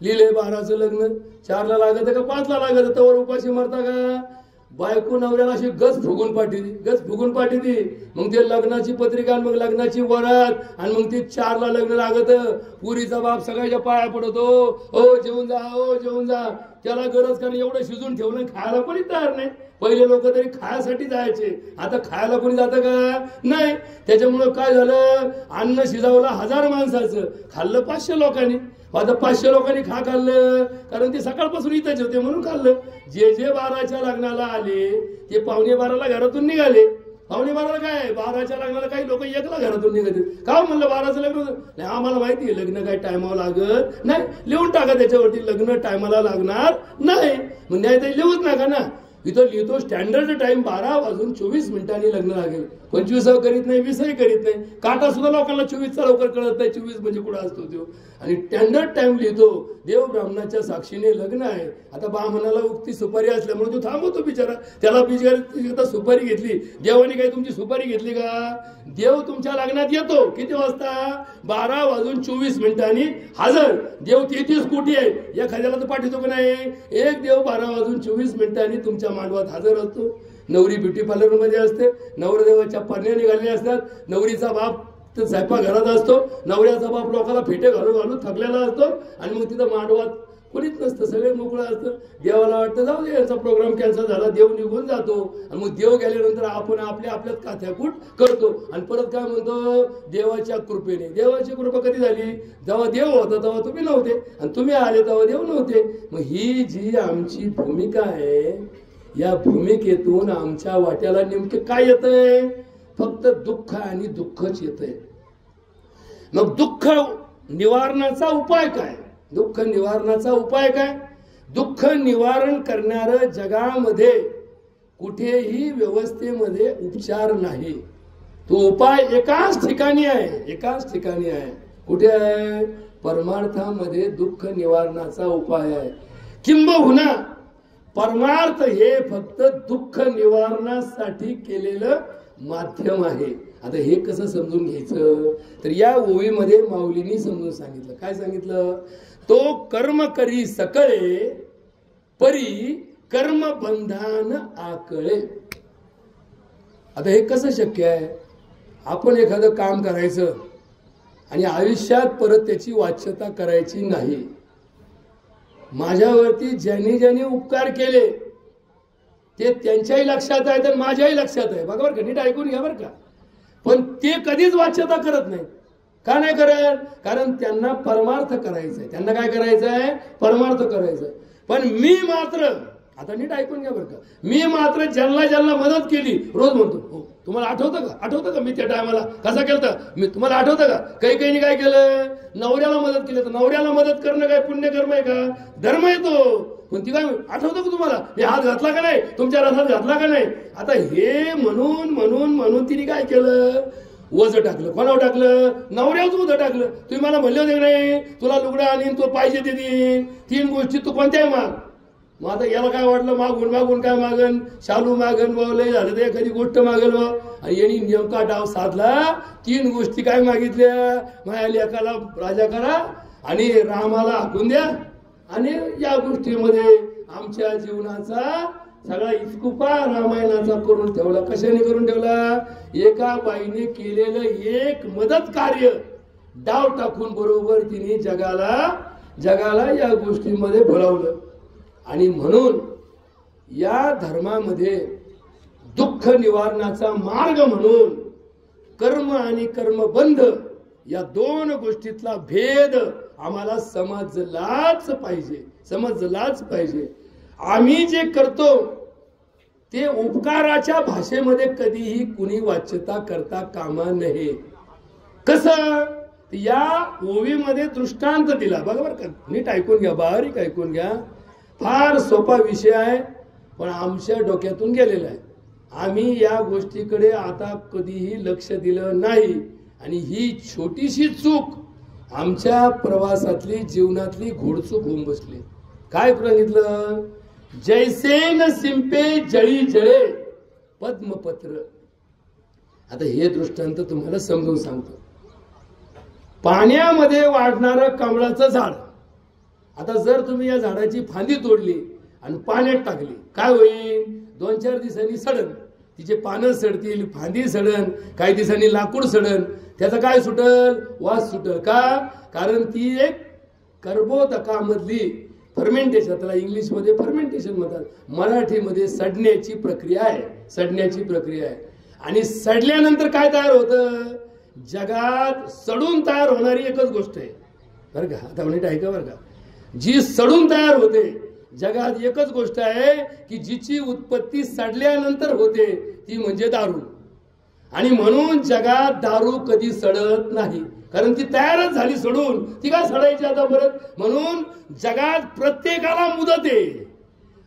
लिहिले 12चं लग्न 4ला लागत का 5ला लागत, तर उपाशी मरता का? बायको नवऱ्याला अशी गज फुगून पाठी मग ते लग्नाची पत्रिका, मग लग्नाची वरात, आणि मग ते 4ला लग्न लागत. पुरीचा बाप सगळ्याच्या पाया पडतो, हो जेवून जा, हो जेवून जा. त्याला गरज, कारण एवढं शिजून ठेवलं खायला कोणी तयार नाही. पहिले लोक तरी खायसाठी जायचे, आता खायला कोणी जातं का? नाही. त्याच्यामुळं काय झालं, अन्न शिजवलं 1000 माणसाचं, खाल्लं 500 लोकांनी. आता 500 लोकांनी खाल्लं, कारण ते सकाळपासून इथंच होते म्हणून खाल्लं. जे 12च्या लग्नाला आले ते 11:45ला घरातून निघाले. 11:45ला काय 12च्या लग्नाला काही लोक 1ला घरातून निघाले. का म्हणलं 12चं लग्न नाही, आम्हाला माहिती आहे लग्न काय टायमावर लागत नाही. लिहून टाका त्याच्यावरती लग्न टायमाला लागणार नाही. म्हणजे नाही ते लिहूच नका ना. इथं लिहितो स्टँडर्ड टाइम 12:24 लग्न लागेल. 25 करीत नाही, 20 करीत नाही. काटा सुद्धा लोकांना 24चा लवकर कळत नाही. 24 म्हणजे कुठं असतो तो. आणि स्टँडर्ड टाइम लिहितो. देव ब्राह्मणाच्या साक्षीने लग्न आहे. आता ब्राह्मणाला उक्ती सुपारी असल्यामुळे तो थांबवतो बिचारा. त्याला बिचारा सुपारी घेतली. देवाने काही तुमची सुपारी घेतली का? देव तुमच्या लग्नात येतो किती वाजता? 12:24 हजर. देव 33 कोटी आहे. एखाद्याला तर पाठवतो का नाही? एक देव 12:24 तुमच्या मांडवात हजर असतो. नवरी ब्युटी पार्लर मध्ये असते. नवरदेवाच्या परण्या निघालेल्या असतात. नवरीचा बाप तर स्वयंपाक घरात असतो. नवऱ्याचा बाप लोकांना फेटे घालून घालून थकलेला असतो. आणि मग तिथं मांडवात कोणीच नसतं, सगळे मोकळं असतं. देवाला वाटतं जाऊ दे याचा प्रोग्राम कॅन्सल झाला, देव निघून जातो. आणि मग देव गेल्यानंतर आपण आपल्याच काथ्याकूट करतो. आणि परत काय म्हणतो? देवाच्या कृपेने. देवाची कृपा कधी झाली? जेव्हा देव होता तेव्हा तुम्ही नव्हते, आणि तुम्ही आले तेव्हा देव नव्हते. मग ही जी आमची भूमिका आहे, या भूमिकेतून आमच्या वाट्याला नेमके काय येतंय? फक्त दुःख आणि दुःखच येतंय. मग दुःख निवारणाचा उपाय काय? दुःख निवारणाचा उपाय काय? दुःख निवारण करणारं जगामध्ये कुठेही व्यवस्थेमध्ये उपचार नाही. तो उपाय एकाच ठिकाणी आहे. एकाच ठिकाणी आहे. कुठे आहे? परमार्थामध्ये दुःख निवारणाचा उपाय आहे. किंबहुना परमार्थ हे फक्त दुःख निवारणासाठी केलेलं माध्यम आहे. आता हे कसं समजून घ्यायचं? तर या ओवीमध्ये माऊलींनी समजून सांगितलं. काय सांगितलं? तो कर्म करी सकळे परी कर्म बंधन आकळे. आता हे कसं शक्य आहे? आपण एखादं काम करायचं आणि आयुष्यात परत त्याची वाच्यता करायची नाही. माझ्यावरती ज्यांनी ज्यांनी उपकार केले ते त्यांच्याही लक्षात आहे तर माझ्याही लक्षात आहे. बघा बरं का, नीट ऐकून घ्या बरं का. पण ते कधीच वाच्यता करत नाही. का नाही करत? कारण त्यांना परमार्थ करायचंय. त्यांना काय करायचंय? परमार्थ करायचंय. पण मी मात्र, आता नीट ऐकून घ्या बरं का, मी मात्र ज्यांना ज्यांना मदत केली रोज म्हणतो, हो तुम्हाला आठवतं का? आठवतं का मी त्या टायमाला कसा केलं? मी तुम्हाला आठवतं का? काही काय केलं? नवऱ्याला मदत केली. तर नवऱ्याला मदत करणं काय पुण्यकर्म आहे का? धर्म येतो. पण ती काय आठवतं का तुम्हाला? मी हात घातला का नाही? तुमच्या रथात घातला का नाही? आता हे म्हणून म्हणून म्हणून तिने काय केलं? वज टाकलं. कोणावर टाकलं? नवऱ्याच वज टाकलं. तुम्ही मला म्हणले होते नाही तुला लुगडा आणीन, तो पाहिजे ते देईन, 3 गोष्टी तू कोणत्याही माग. मग आता याला काय वाटलं? मागून काय मागन? शालू मागन, लय झालं तर एखादी गोष्ट मागल. आणि यांनी नेमका डाव साधला. 3 गोष्टी काय मागितल्या? माझ्या लेकाला राजा करा आणि रामाला हाकून द्या. आणि या गोष्टीमध्ये आमच्या जीवनाचा सगळा इस्कुपा रामायणाचा करून ठेवला. कशाने करून ठेवला? एका बाईने केलेलं एक मदत कार्य डाव टाकून बरोबर तिने जगाला या गोष्टीमध्ये भुलावलं. आणि म्हणून या धर्मामध्ये दुःख निवारणाचा मार्ग म्हणून कर्म आणि कर्मबंध या 2 गोष्टीतला भेद आम्हाला समजलाच पाहिजे. आम्ही जे करतो ते उपकाराच्या भाषेमध्ये कधीही कुणी वाच्यता करता कामा नये. कसं? या ओवीमध्ये दृष्टांत दिला. बघा बरं का, नीट ऐकून घ्या, बारीक ऐकून घ्या. फार सोपा विषय आहे पण आमच्या डोक्यातून गेलेला आहे. आम्ही या गोष्टीकडे आता कधीही लक्ष दिलं नाही. आणि ही छोटीशी चूक आमच्या प्रवासातली जीवनातली घोडचूक होऊन बसली. काय सांगितलं? जैसे न सिंपे जळी जळे पद्मपत्र. आता हे दृष्टांत तुम्हाला समजून सांगतो. पाण्यामध्ये वाढणारं कमळाचं झाड. आता जर तुम्ही या झाडाची फांदी तोडली आणि पाण्यात टाकली, काय होईल? 2-4 दिवसांनी सडन. तिचे पानं सडतील, फांदी सडन, काही दिवसांनी लाकूड सडन. त्याचा काय सुटल? वास सुटल. का? कारण ती एक कर्बोदकामधली फर्मेंटेशन, त्याला इंग्लिशमध्ये फर्मेंटेशन म्हणतात, मराठीमध्ये सडण्याची प्रक्रिया आहे. आणि सडल्यानंतर काय तयार होतं? जगात सडून तयार होणारी एकच गोष्ट आहे. बरं का, आता नीट ऐका बरं का, जी सडून तयार होते. जगात एकच गोष्ट आहे की जिची उत्पत्ती सडल्यानंतर होते ती म्हणजे दारू. आणि म्हणून जगात दारू कधी सडत नाही, कारण ती तयारच झाली सडून, ती काय सडायची आता परत. म्हणून जगात प्रत्येकाला मुदत आहे.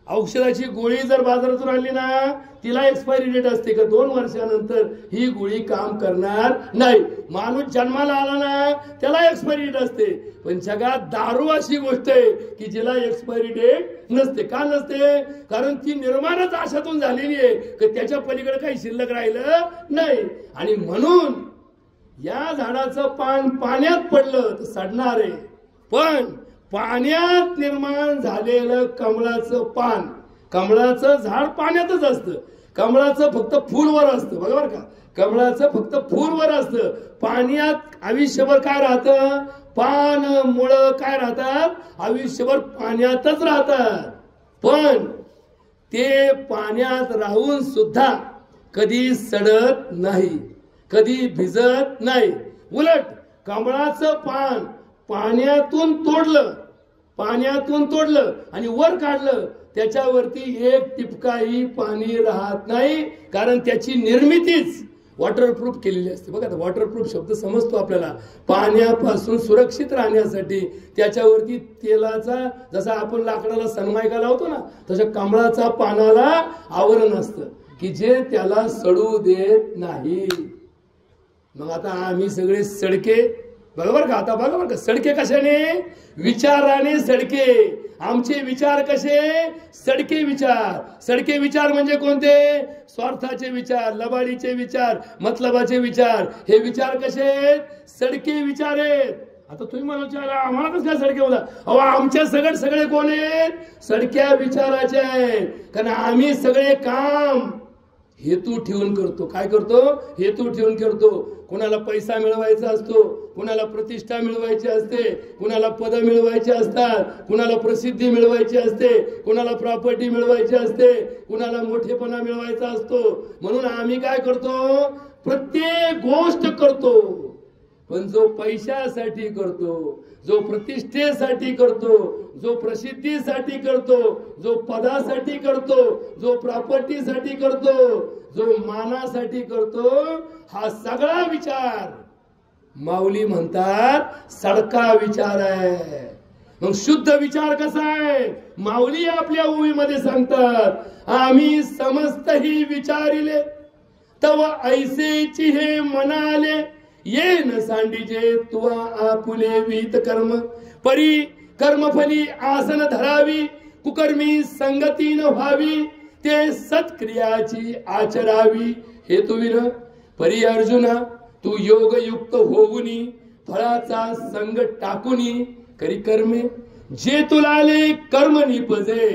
औषधाची गोळी जर बाजारातून आणली ना, तिला एक्सपायरी डेट असते का 2 वर्षानंतर ही गोळी काम करणार नाही. माणूस जन्माला आला ना त्याला एक्सपायरी डेट असते, पण जगात दारू अशी गोष्ट आहे की जिला एक्सपायरी डेट नसते. का नसते? कारण ती निर्माणच अशातून झालेली आहे की त्याच्या पलीकडे काही शिल्लक राहिलं नाही. आणि म्हणून या झाडाचं पान पाण्यात पडलं तर सडणार आहे, पण पाण्यात निर्माण झालेलं कमळाचं पान, कमळाचं झाड पाण्यातच असतं, कमळाचं फक्त फूलवर असतं. बरोबर का, कमळाचं फक्त फूलवर असतं. पाण्यात आयुष्यभर काय राहतं? पान मुळं काय राहतात? आयुष्यभर पाण्यातच राहतात. पण ते पाण्यात राहून सुद्धा कधी सडत नाही, कधी भिजत नाही. उलट कमळाचं पान पाण्यातून तोडलं आणि वर काढलं, त्याच्यावरती एक टिपकाही पाणी राहत नाही, कारण त्याची निर्मितीच वॉटरप्रूफ केलेली असते. बघा, वॉटरप्रूफ शब्द समजतो आपल्याला. पाण्यापासून सुरक्षित राहण्यासाठी त्याच्यावरती तेलाचा, जसा आपण लाकडाला सनमायका लावतो ना, तसं कमळाचा पानाला आवरण असतं की जे त्याला सडू देत नाही. मग आता आम्ही सगळे सडके, बरोबर का, आता बघा बरं का, सडके कशाने? विचाराने सडके. आमचे विचार कसे? सडके विचार. सडके विचार म्हणजे कोणते? स्वार्थाचे विचार, लबाडीचे विचार, मतलबाचे विचार. हे विचार कसे आहेत? सडके विचार आहेत. आता तुम्ही मला विचारा आम्हाला कसं काय सडके होता? अहो, आमचे सगळे कोण आहेत? सडक्या विचाराचे आहेत. कारण आम्ही सगळे काम हेतू ठेवून करतो. काय करतो? हेतू ठेवून करतो. कुणाला पैसा मिळवायचा असतो, कुणाला प्रतिष्ठा मिळवायची असते, कुणाला पद मिळवायचे असतात, कुणाला प्रसिद्धी मिळवायची असते, कुणाला प्रॉपर्टी मिळवायची असते, कुणाला मोठेपणा मिळवायचा असतो. म्हणून आम्ही काय करतो? प्रत्येक गोष्ट करतो. पण जो पैशासाठी करतो, जो प्रतिष्ठेसाठी करतो, जो प्रसिद्धीसाठी करतो, जो पदासाठी करतो, जो प्रॉपर्टीसाठी करतो, जो मानासाठी करतो, हा सगळा विचार माऊली म्हणतात सडका विचार आहे. मग शुद्ध विचार कसा आहे? माऊली आपल्या ओवीमध्ये सांगतात, आम्ही समस्त ही विचारिले तव ऐसेची हे मनाले, ये न सांडीजे तुवा आपुले वीत कर्म, परी कर्मफली आसन धरावी, कुकर्मी संगती न व्हावी, ते सत्क्रियाची आचरावी. हे तुवीर परी अर्जुना, तू योगयुक्त होऊनी फळाचा संग टाकूनी करी कर्मे, जे तुलाले कर्म निपजे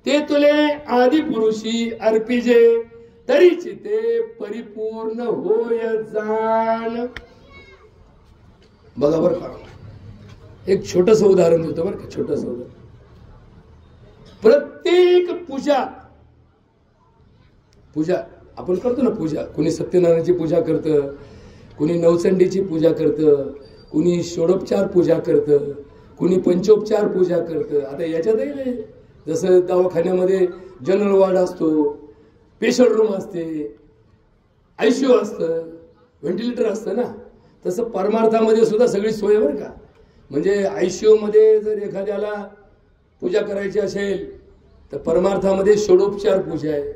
ते तुले आदि पुरुषी अर्पिजे, तरीच ते परिपूर्ण होय जाण. बघा बरं का, एक छोटस उदाहरण देतो बरं का, छोटस उदाहरण. प्रत्येक पूजा आपण करतो ना, पूजा कुणी सत्यनारायणाची पूजा करतं, कुणी नवचंडीची पूजा करतं, कुणी षोडोपचार पूजा करतं, कुणी पंचोपचार पूजा करतं. आता याच्यातही जसं दवाखान्यामध्ये जनरल वॉर्ड असतो, पेशंट रूम असते, आयसीयू असतं, व्हेंटिलेटर असतं ना, तसं परमार्थामध्ये सुद्धा सगळी सोय बरं का. म्हणजे आयसीयू मध्ये जर एखाद्याला पूजा करायची असेल तर परमार्थामध्ये षोडोपचार पूजा आहे,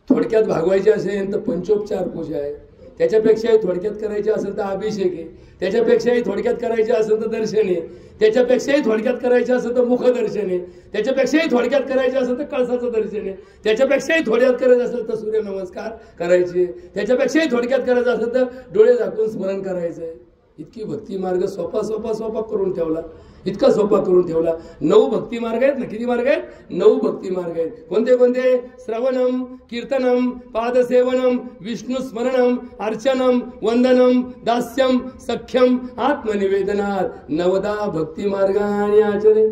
थोडक्यात भागवायची असेल तर पंचोपचार पूजा आहे, त्याच्यापेक्षाही थोडक्यात करायची असेल तर अभिषेक आहे, त्याच्यापेक्षाही थोडक्यात करायची असेल तर दर्शन आहे, त्याच्यापेक्षाही थोडक्यात करायचे असेल तर मुखदर्शन आहे, त्याच्यापेक्षाही थोडक्यात करायचे असेल तर कळसाचं दर्शन आहे, त्याच्यापेक्षाही थोडक्यात करायचं असेल तर सूर्यनमस्कार करायचे, त्याच्यापेक्षाही थोडक्यात करायचं असेल तर डोळे झाकून स्मरण करायचंय. इतकी भक्ती मार्ग सोपा करून ठेवला, इतका सोपा करून ठेवला. 9 भक्ती मार्ग आहेत ना. किती मार्ग आहेत? 9 भक्ती मार्ग आहेत. कोणते कोणते? श्रवणम, कीर्तनम, पादसेवनम, विष्णू स्मरणम, अर्चनम, वंदनम, दास्यम, सख्यम, आत्मनिवेदनात 9 भक्ती मार्ग आणि आचरण.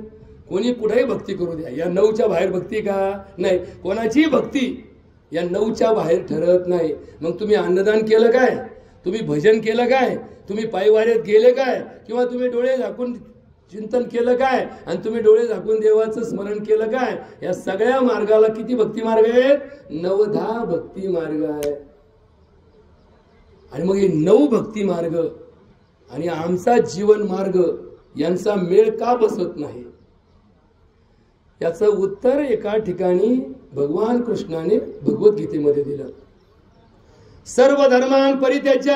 कोणी कुठेही भक्ती करू द्या, या 9च्या बाहेर भक्ती का नाही. कोणाची भक्ती या 9च्या बाहेर ठरत नाही. मग तुम्ही अन्नदान केलं काय? तुम्ही भजन केलं काय? तुम्ही पायवाऱ्यात गेले काय? किंवा तुम्ही डोळे झाकून चिंतन केलं काय आणि तुम्ही डोळे झाकून देवाचं स्मरण केलं काय, या सगळ्या मार्गाला किती भक्ती मार्ग आहेत? 9-10 भक्ती मार्ग आहे. आणि मग हे 9 भक्ती मार्ग आणि आमचा जीवन मार्ग यांचा मेळ का बसत नाही? याचं उत्तर एका ठिकाणी भगवान कृष्णाने भगवद्गीतेमध्ये दिलं. सर्व धर्मान् परित्यज्य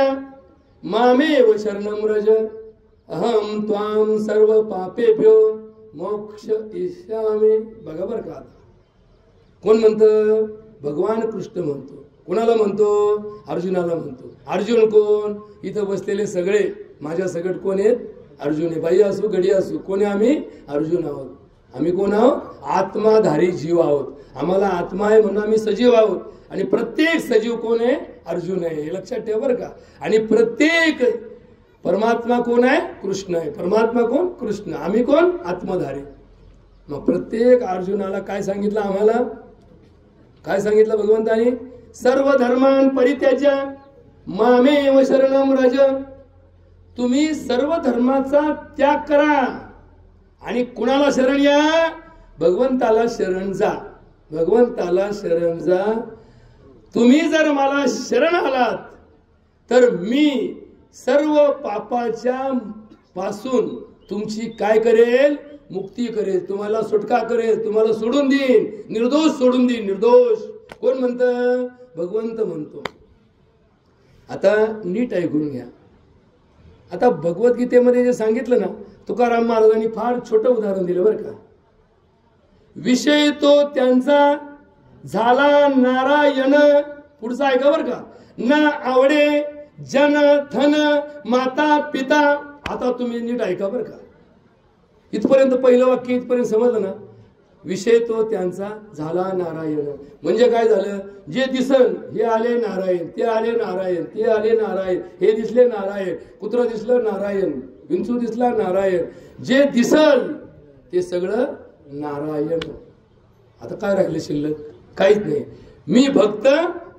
मामेव शरणं व्रज अहम त्वाम सर्व पापेभ्यो मोक्षयिष्यामि. बघा बरं का, कोण म्हणतं? भगवान कृष्ण म्हणतो. कोणाला म्हणतो? अर्जुनाला म्हणतो. अर्जुन कोण? इथं बसलेले सगळे माझ्या सगळं कोण आहेत? अर्जुन आहे. बाई असू गडी असू, कोणी आम्ही? अर्जुन आहोत. आम्ही कोण आहोत? आत्माधारी जीव आहोत. आम्हाला आत्मा आहे म्हणून आम्ही सजीव आहोत. आणि प्रत्येक सजीव कोण आहे? अर्जुन आहे. हे लक्षात ठेवा बरं का. आणि प्रत्येक परमात्मा कोण आहे? कृष्ण आहे. परमात्मा कोण? कृष्ण. आम्ही कोण? आत्मधारी. मग प्रत्येक अर्जुनाला काय सांगितलं? आम्हाला काय सांगितलं भगवंतानी? सर्व धर्मान् परित्यज्य मामेव शरणं व्रज. तुम्ही सर्व धर्माचा त्याग करा आणि कुणाला शरण या? भगवंताला शरण जा. भगवंताला शरण जा. तुम्ही जर मला शरण आलात तर मी सर्व पापाच्या पासून तुमची काय करेल? मुक्ती करेल. तुम्हाला सुटका करेल. तुम्हाला सोडून देईन. निर्दोष सोडून देईन. निर्दोष. कोण म्हणतं? भगवंत म्हणतो. आता नीट ऐकून घ्या. आता भगवद्गीतेमध्ये जे सांगितलं ना, तुकाराम महाराजांनी फार छोटं उदाहरण दिलं बरं का. विषय तो त्यांचा झाला नारायण. पुढचा ऐका बरं का. न आवडे जन धन माता पिता. आता तुम्ही नीट ऐका बरं का. इथपर्यंत पहिलं वाक्य इथपर्यंत समजलं ना. विषय तो त्यांचा झाला नारायण. म्हणजे काय झालं? जे दिसन हे आले नारायण, ते आले नारायण, ते आले नारायण, हे दिसले नारायण, कुत्र दिसलं नारायण, विंचू दिसला नारायण. जे दिसल ते सगळं नारायण. आता काय राहिलं शिल्लक? काहीच नाही. मी भक्त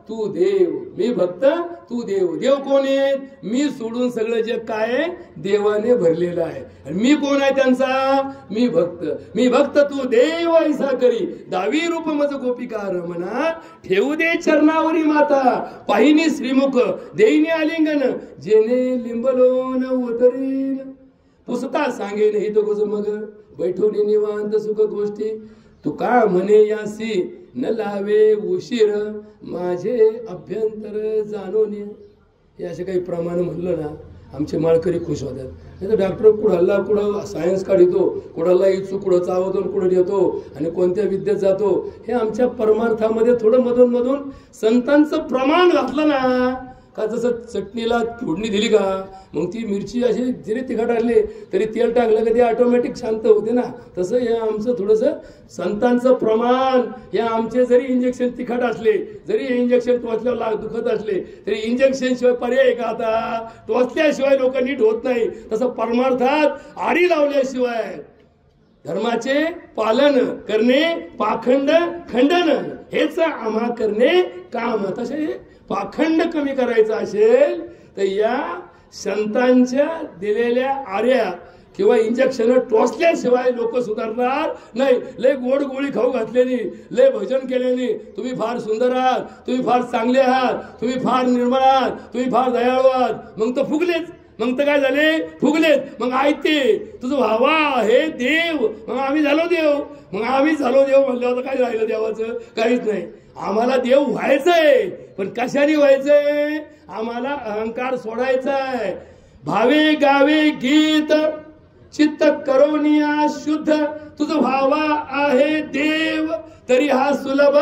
तू देव. मी भक्त तू देव. देव कोण आहे? मी सोडून सगळं जग काय आहे? देवाने भरलेलं आहे. आणि मी कोण आहे त्यांचा? मी भक्त. मी भक्त तू देव ऐसा करी दावी रूप मज गोपिका रमणा. ठेवू दे चरणावरी माता पाहिनी श्रीमुख देईनी आलिंगन जेने लिंबलोन उतरीन. पुसता सांगेन हे तो गोज मग बैठोनी निवांत सुख गोष्टी. तुका म्हणे यासी न लावे उशीर माझे अभ्यंतर जाणून. हे असे काही प्रमाण म्हणलं ना, आमचे माळकरी खुश होतात. नाही तर डॉक्टर कुणाला कुठं सायन्स काढतो, कुणाला इचू कुठं चावतो, कुठं येतो आणि कोणत्या विद्येत जातो. हे आमच्या परमार्थामध्ये थोडं मधून मधून संतांचं प्रमाण घातलं ना का. जसं चटणीला फोडणी दिली का, मग ती मिरची अशी जरी तिखट आणली तरी तेल टाकलं का ती ऑटोमॅटिक शांत होते ना. तसं हे आमचं थोडंसं संतांचं प्रमाण. हे आमचे जरी इंजेक्शन तिखट असले, जरी हे इंजेक्शन टोचल्यावर दुखत असले तरी इंजेक्शन शिवाय पर्याय का? आता टोचल्याशिवाय लोक नीट होत नाही. तसं परमार्थात आडी लावल्याशिवाय धर्माचे पालन करणे पाखंड खंडन हेच आम्हा करणे काम. तसे पाखंड कमी करायचं असेल तर या संतांच्या दिलेल्या आर्या किंवा इंजेक्शन टोचल्याशिवाय लोक सुधारणार नाही. लय गोड गोळी खाऊ घातलेली, लय भजन केल्याने तुम्ही फार सुंदर आहात, तुम्ही फार चांगले आहात, तुम्ही फार निर्मळ आहात, तुम्ही फार दयाळू आहात, मग तर फुगलेच. मग तर काय झाले? फुगलेत. मग ऐकते तुझं भावा हे देव. मग आम्ही झालो देव. मग आम्ही झालो देव म्हणल्यावर काय राहिलं देवाचं? काहीच नाही. आम्हाला देव व्हायचंय, पण कशाने व्हायचंय? आम्हाला अहंकार सोडायचाय. भावे गावे गीत चित्त करोनिया शुद्ध तुझं भावा आहे देव तरी हा सुलभ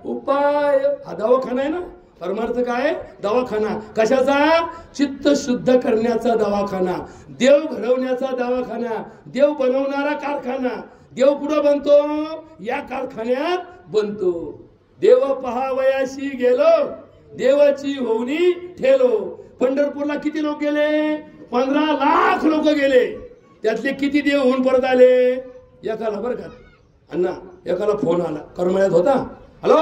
उपाय. हा दवाखाना आहे ना. परमार्थ काय? दवाखाना. कशाचा? चित्त शुद्ध करण्याचा दवाखाना, देव घडवण्याचा दवाखाना, देव बनवणारा कारखाना. देव कुठं बनतो? या कारखान्यात बनतो. देव पहावयाशी गेलो देवाची होऊनी ठेलो. पंढरपूरला किती लोक गेले? 15 लाख लोक गेले. त्यातले किती देव होऊन परत आले? एकाला बरं का अण्णा, एकाला फोन आला, करमळ्यात होता. हॅलो,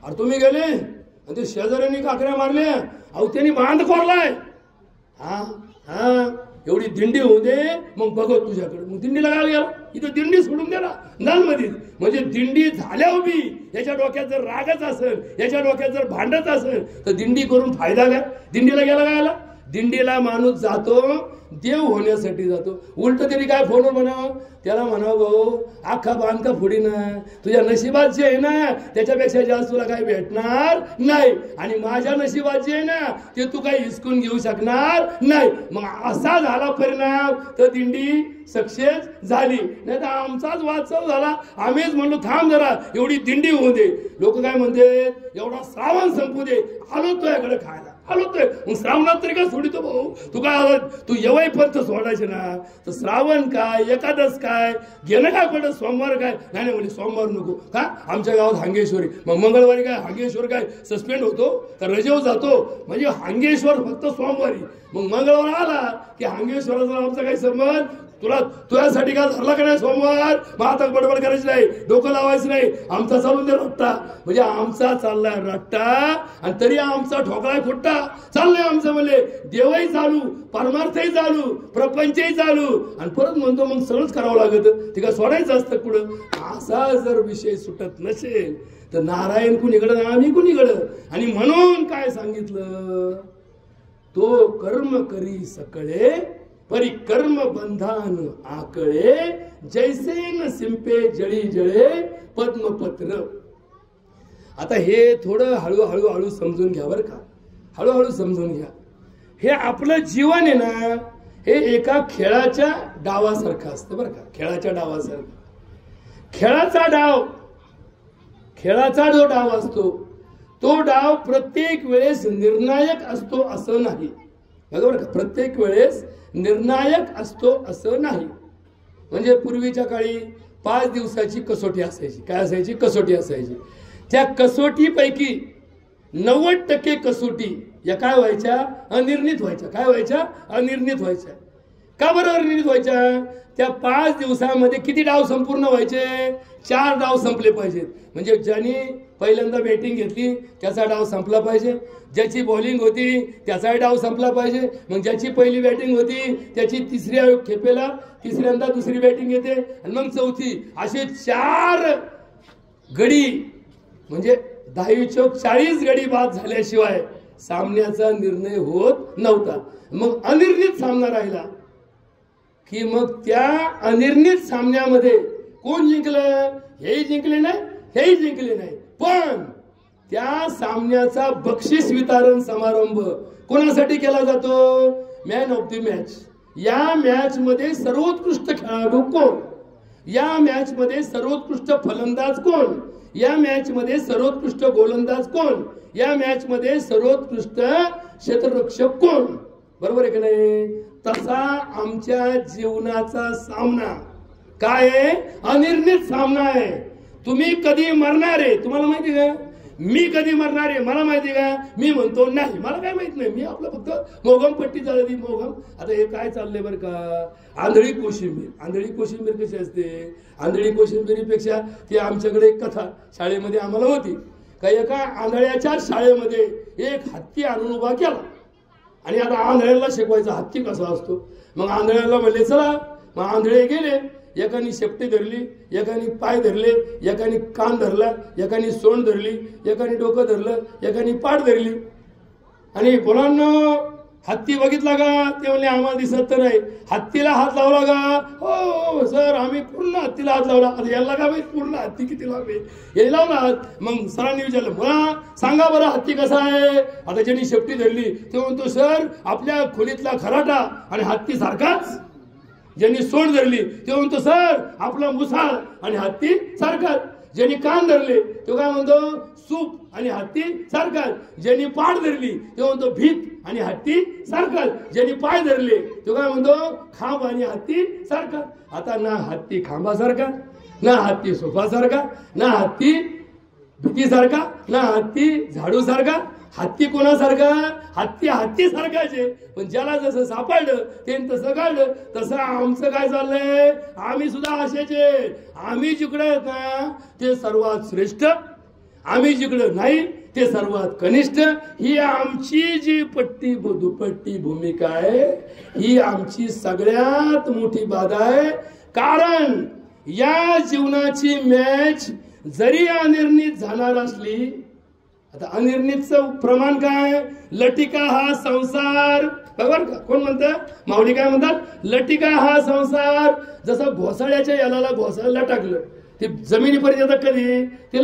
अरे तुम्ही गेले आणि ते शेजाऱ्यांनी काकऱ्या मारल्या. अहो त्यांनी बांध कोरलाय. हा हा एवढी दिंडी होऊ दे, मग बघत तुझ्याकडे. मग दिंडीला काय गेला, इथं दिंडी सोडून दे ना नानमध्ये. म्हणजे दिंडी झाल्या उभी, याच्या डोक्यात जर रागच असेल, याच्या डोक्यात जर भांडत असेल, तर दिंडी करून फायदा काय. दिंडीला गेला काय, दिंडीला माणूस जातो देव होण्यासाठी जातो. उलट तरी काय फोनवर म्हणावं, त्याला म्हणावं भाऊ अख्खा बांधका फोडी ना, तुझ्या नशिबात जे आहे ना त्याच्यापेक्षा जास्त तुला काही भेटणार नाही, आणि माझ्या नशिबात जे आहे ना ते तू काही हिसकून घेऊ शकणार नाही. मग असा झाला परिणाम, तर दिंडी सक्सेस झाली. नाही तर आमचाच वाद चालू झाला. आम्हीच म्हणलो थांब जरा, एवढी दिंडी होऊ दे. लोक काय म्हणते, एवढा श्रावण संपू दे, आलो तुझ्याकडे खायला, आलो तोय. मग श्रावणात तरी काय सोडितो भाऊ, तू काय तू येवाई पंथ सोडायचे ना, तर श्रावण काय, एकादश काय, घेणं काय पडत, सोमवार काय. नाही म्हणजे सोमवार नको का, आमच्या गावात हांगेश्वरी, मग मंगळवारी काय हांगेश्वर काय सस्पेंड होतो तर रजेवर जातो. म्हणजे हांगेश्वर फक्त सोमवारी, मग मंगळवार आला की हांगेश्वराचा आमचा काही संबंध. तुला तुझ्यासाठी काय धरला का नाही सोमवार, मग आता बडबड करायची नाही, डोकं लावायचं नाही, आमचा चालून दे रट्टा. म्हणजे आमचा चाललाय रट्टा, आणि तरी आमचा ठोकळाय खोट्टा चाललाय आमचं. म्हणजे देवही चालू, परमार्थही चालू, प्रपंचही चालू, आणि परत म्हणतो मग सगळंच करावं लागत, ते काय सोडायचं असतं कुठं. असा जर विषय सुटत नसेल तर नारायण कुणीकडं, आम्ही कुणीकडं. आणि म्हणून काय सांगितलं, तो कर्म करी सकळे परिकर्म बंधन आकळे, जैसे न सिंपे जळी जळे पद्मपत्र. आता हे थोडं हळूहळू हळू समजून घ्या बरं का, हळूहळू समजून घ्या. हे आपलं जीवन आहे ना, हे एका खेळाच्या डावासारखं असतं बरं का, खेळाच्या डावासारखं. खेळाचा जो डाव असतो, तो डाव प्रत्येक वेळेस निर्णायक असतो असं नाही, बरोबर का. प्रत्येक वेळेस निर्णायक असतो असं नाही. म्हणजे पूर्वीच्या काळी 5 दिवसाची कसोटी असायची. काय असायची, कसोटी असायची. त्या कसोटीपैकी 90% कसोटी या काय व्हायच्या, अनिर्णित व्हायच्या. काय व्हायच्या, अनिर्णित व्हायच्या. का बरं अनिर्णित व्हायच्या, त्या 5 दिवसामध्ये किती डाव संपूर्ण व्हायचे, 4 डाव संपले पाहिजेत. म्हणजे ज्याने पहिल्यांदा बॅटिंग घेतली त्याचा डाव संपला पाहिजे, ज्याची बॉलिंग होती त्याचा डाव संपला पाहिजे, मग ज्याची पहिली बॅटिंग होती त्याची तिसऱ्या खेपेला तिसऱ्यांदा दुसरी बॅटिंग येते, आणि मग चौथी. असे 4 गडी, म्हणजे 10 चौक 40 गडी बाद झाल्याशिवाय सामन्याचा निर्णय होत नव्हता. मग अनिर्णित सामना राहिला की मग त्या अनिर्णित सामन्यामध्ये कोण जिंकलं, हेही जिंकले नाही, हेही जिंकले नाही, पण त्या सामन्याचा बक्षीस वितरण समारंभ कोणासाठी केला जातो, मॅन ऑफ द मॅच. या मॅच मध्ये सर्वोत्कृष्ट खेळाडू कोण, या मॅच मध्ये सर्वोत्कृष्ट फलंदाज कोण, या मॅच मध्ये सर्वोत्कृष्ट गोलंदाज कोण, या मॅच मध्ये सर्वोत्कृष्ट क्षेत्ररक्षक कोण. बरोबर आहे की नाही. तसा आमच्या जीवनाचा सामना काय आहे, अनिर्णित सामना आहे. तुम्ही कधी मरणार आहे तुम्हाला माहिती का, मी कधी मरणार आहे मला माहिती का. मी म्हणतो नाही, मला काय माहित नाही, मी आपलं फक्त मोगम पट्टी चालली मोगम. आता हे काय चाललंय बरं का, आंधळी कोशिंबीर. आंधळी कोशिंबीर कशी असते, आंधळी कोशिंबीरीपेक्षा ती आमच्याकडे एक कथा शाळेमध्ये आम्हाला होती. का एका आंधळ्याच्या शाळेमध्ये एक हत्ती आणून उभा केला, आणि आता आंधळ्याला शिकवायचा हत्ती कसा असतो. मग आंधळ्याला म्हणले चला, मग आंधळे गेले. एकाने शेपटी धरली, एकाने पाय धरले, एकाने कान धरला, एकाने सोंड धरली, एकाने डोकं धरलं, एकाने पाठ धरली. आणि मुलांना हत्ती बघितला का, ते म्हणले आम्हाला दिसत तर नाही. हत्तीला हात लावला का, हो सर आम्ही पूर्ण हत्तीला हात लावला. आता याला का माहित पूर्ण हत्ती किती लावले, हे लावला हात. मग सरांनी विचारलं मला सांगा बरं हत्ती कसा आहे. आता ज्यांनी शेपटी धरली ते म्हणतो सर आपल्या खोलीतला खराटा आणि हत्ती सारखाच. ज्यांनी सोंड धरली ते म्हणतो सर आपला मुसाळ आणि हत्ती सारखाच. ज्यांनी कान धरले तो काय म्हणतो सूप आणि हत्ती सारखाच. ज्यांनी पाठ धरली ते म्हणतो भीत आणि हत्ती सारखाच. ज्यांनी पाय धरले तो काय म्हणतो खांब आणि हत्ती सारखा. आता ना हत्ती खांबासारखा, ना हत्ती सोफासारखा, ना हत्ती भीतीसारखा, ना हत्ती झाडू सारखा. हत्ती कोणासारखा, हत्ती हत्ती सारखाचे. पण ज्याला जसं सापडलं ते तसं काढलं. तसं आमचं काय चाललंय, आम्ही सुद्धा असेचे. आम्ही जिकडे आहेत ना ते सर्वात श्रेष्ठ, आम्ही जिकडे नाही ते सर्वात कनिष्ठ. ही आमची जी दुपट्टी भूमिका आहे, ही आमची सगळ्यात मोठी बाधा आहे. कारण या जीवनाची मॅच जरी अनिर्णित जाणार असली, आता अनिर्णितचं प्रमाण काय? लटिका हा संसार. बरोबर का? कोण म्हणतं? माऊली काय म्हणतात? लटिका हा संसार. जसं घोसाळ्याच्या याला घोसाळ्याला टाकलं, ते जमिनीपर्यंत येतात. कधी ते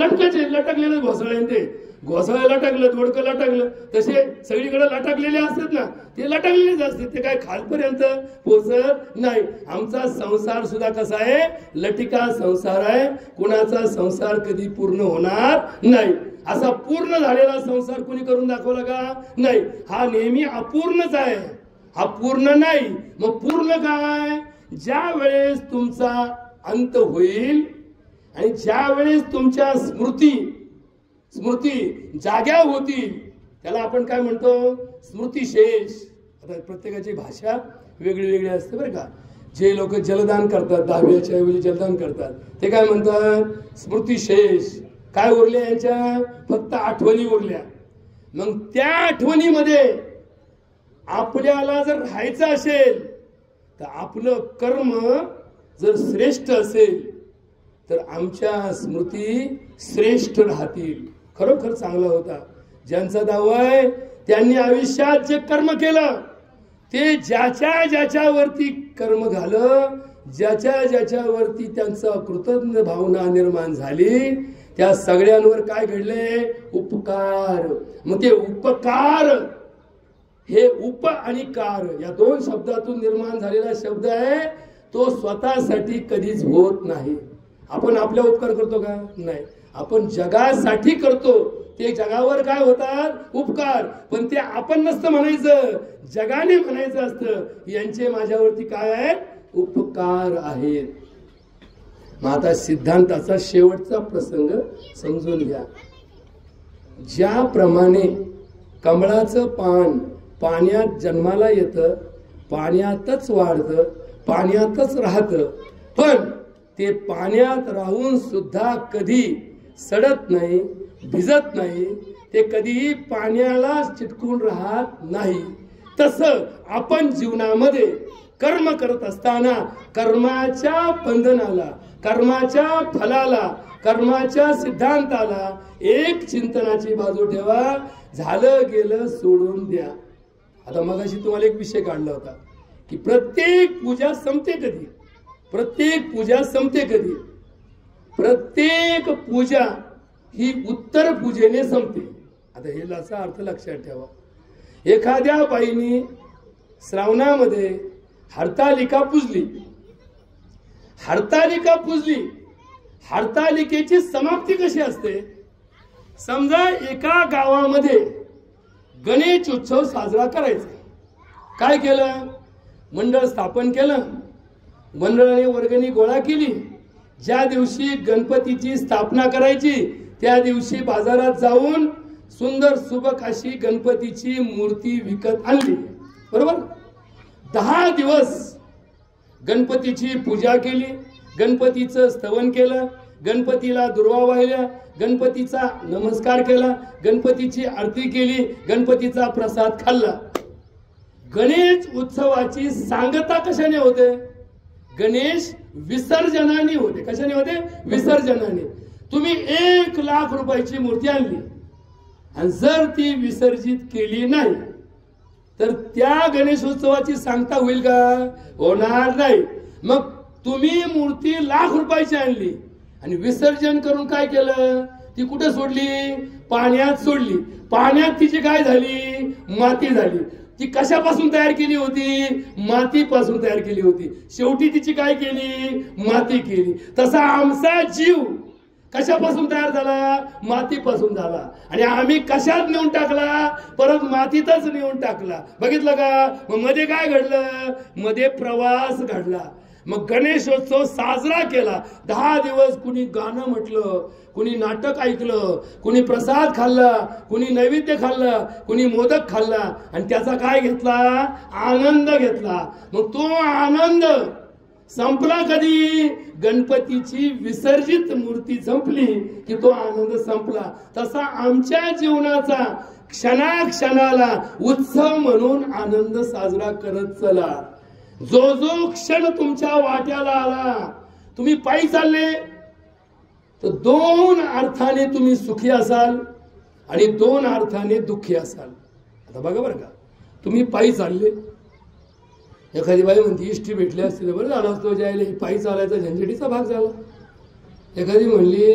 लटकलेलं घोसाळ्याने, ते घोसाळ्याला टाकलं, दोडकं लटकलं, तसे सगळीकडे लटकलेले असतात ना, ते लटकलेलेच असते. ते काय खालपर्यंत पोहोचत नाही. आमचा संसार सुद्धा कसा आहे? लटिका संसार आहे. कुणाचा संसार कधी पूर्ण होणार नाही. असा पूर्ण झालेला संसार कोणी करून दाखवला का? नाही. हा नेहमी अपूर्णच आहे, हा पूर्ण नाही. मग पूर्ण काय? ज्या वेळेस तुमचा अंत होईल आणि ज्या वेळेस तुमच्या स्मृती जाग्या होतील, त्याला आपण काय म्हणतो? स्मृतिशेष. आता प्रत्येकाची भाषा वेगळी वेगळी असते बरं का. जे लोक जलदान करतात, दहाव्याच्या ऐवजी जलदान करतात, ते काय म्हणतात? स्मृतिशेष. काय उरल्या यांच्या? फक्त आठवणी उरल्या. मग त्या आठवणीमध्ये आपल्याला जर राहायचं असेल तर आपलं कर्म जर श्रेष्ठ असेल तर आमच्या स्मृती श्रेष्ठ राहतील. खरोखर चांगला होता. ज्यांचा दावा आहे त्यांनी आयुष्यात जे कर्म केलं ते ज्याच्यावरती कर्म झालं, ज्याच्यावरती त्यांचा कृतज्ञ भावना निर्माण झाली, त्या सगळ्यांवर काय घडले? उपकार. मग ते उपकार, हे उप आणि कार या दोन शब्दातून निर्माण झालेला शब्द आहे. तो स्वतःसाठी कधीच होत नाही. आपण आपल्या उपकार करतो का? नाही. आपण जगासाठी करतो. ते जगावर काय होतात? उपकार. पण ते आपण नसतं म्हणायचं, जगाने म्हणायचं असतं, यांचे माझ्यावरती काय आहेत? उपकार आहेत. मग आता सिद्धांताचा शेवटचा प्रसंग समजून घ्या. ज्याप्रमाणे कमळाचं पान पाण्यात जन्माला येतं, पाण्यातच वाढतं, पाण्यातच राहतं, पण ते पाण्यात राहून सुद्धा कधी सडत नाही, भिजत नाही, ते कधीही पाण्याला चिटकून राहत नाही. तसं आपण जीवनामध्ये कर्म करत असताना कर्माच्या बंधनाला, कर्माच्या फलाला, कर्माच्या सिद्धांताला एक चिंतनाची बाजू ठेवा. झालं गेलं सोडून द्या. आता मगाशी तुम्हाला एक विषय काढला होता की प्रत्येक पूजा संपते कधी? प्रत्येक पूजा संपते कधी? प्रत्येक पूजा ही उत्तर पूजेने संपते. आता हे याचा अर्थ लक्षात ठेवा. एखाद्या बाईनी श्रावणामध्ये हरतालिका पूजली, हरतालिकेची समाप्ती कशी असते? समजा एका गावामध्ये गणेश उत्सव साजरा करायचा. काय केलं? मंडळ स्थापन केलं, मंडळाने वर्गणी गोळा केली. ज्या दिवशी गणपतीची स्थापना करायची त्या दिवशी बाजारात जाऊन सुंदर सुबक अशी गणपतीची मूर्ती विकत आणली. बरोबर? 10 दिवस गणपतीची पूजा केली, गणपतीचं स्तवन केलं, गणपतीला दुर्वा वाहिल्या, गणपतीचा नमस्कार केला, गणपतीची आरती केली, गणपतीचा प्रसाद खाल्ला. गणेश उत्सवाची सांगता कशाने होते? गणेश विसर्जनाने होते. कशाने होते? विसर्जनाने. तुम्ही 1 लाख रुपयाची मूर्ती आणली आणि जर ती विसर्जित केली नाही तर त्या गणेशोत्सवाची सांगता होईल का? होणार नाही. मग तुम्ही मूर्ती लाख रुपयाची आणली आणि विसर्जन करून काय केलं? ती कुठे सोडली? पाण्यात सोडली. पाण्यात तिची काय झाली? माती झाली. ती कशापासून तयार केली होती? मातीपासून तयार केली होती. शेवटी तिची काय केली? माती केली. तसा आमचा जीव कशापासून तयार झाला? मातीपासून झाला. आणि आम्ही कशात नेऊन टाकला? परत मातीतच नेऊन टाकला. बघितलं का? मग मध्ये काय घडलं? मध्ये प्रवास घडला. मग गणेशोत्सव साजरा केला. 10 दिवस कुणी गाणं म्हटलं, कुणी नाटक ऐकलं, कुणी प्रसाद खाल्ला, कुणी नैवेद्य खाल्ला, कुणी मोदक खाल्ला आणि त्याचा काय घेतला? आनंद घेतला. मग तो आनंद संपला कधी? गणपतीची विसर्जित मूर्ती संपली की तो आनंद संपला. तसा आमच्या जीवनाचा क्षणाक्षणाला उत्सव म्हणून आनंद साजरा करत चला. जो जो क्षण तुमच्या वाट्याला आला, तुम्ही पायी चालले तर 2 अर्थाने तुम्ही सुखी असाल आणि 2 अर्थाने दुःखी असाल. आता बघा बरं का, तुम्ही पायी चालले, एखादी बाई म्हणते इष्टी भेटली असती तर बरं झालं असतो, जायला पायी चालायचा झंझटीचा भाग झाला. एखादी म्हणली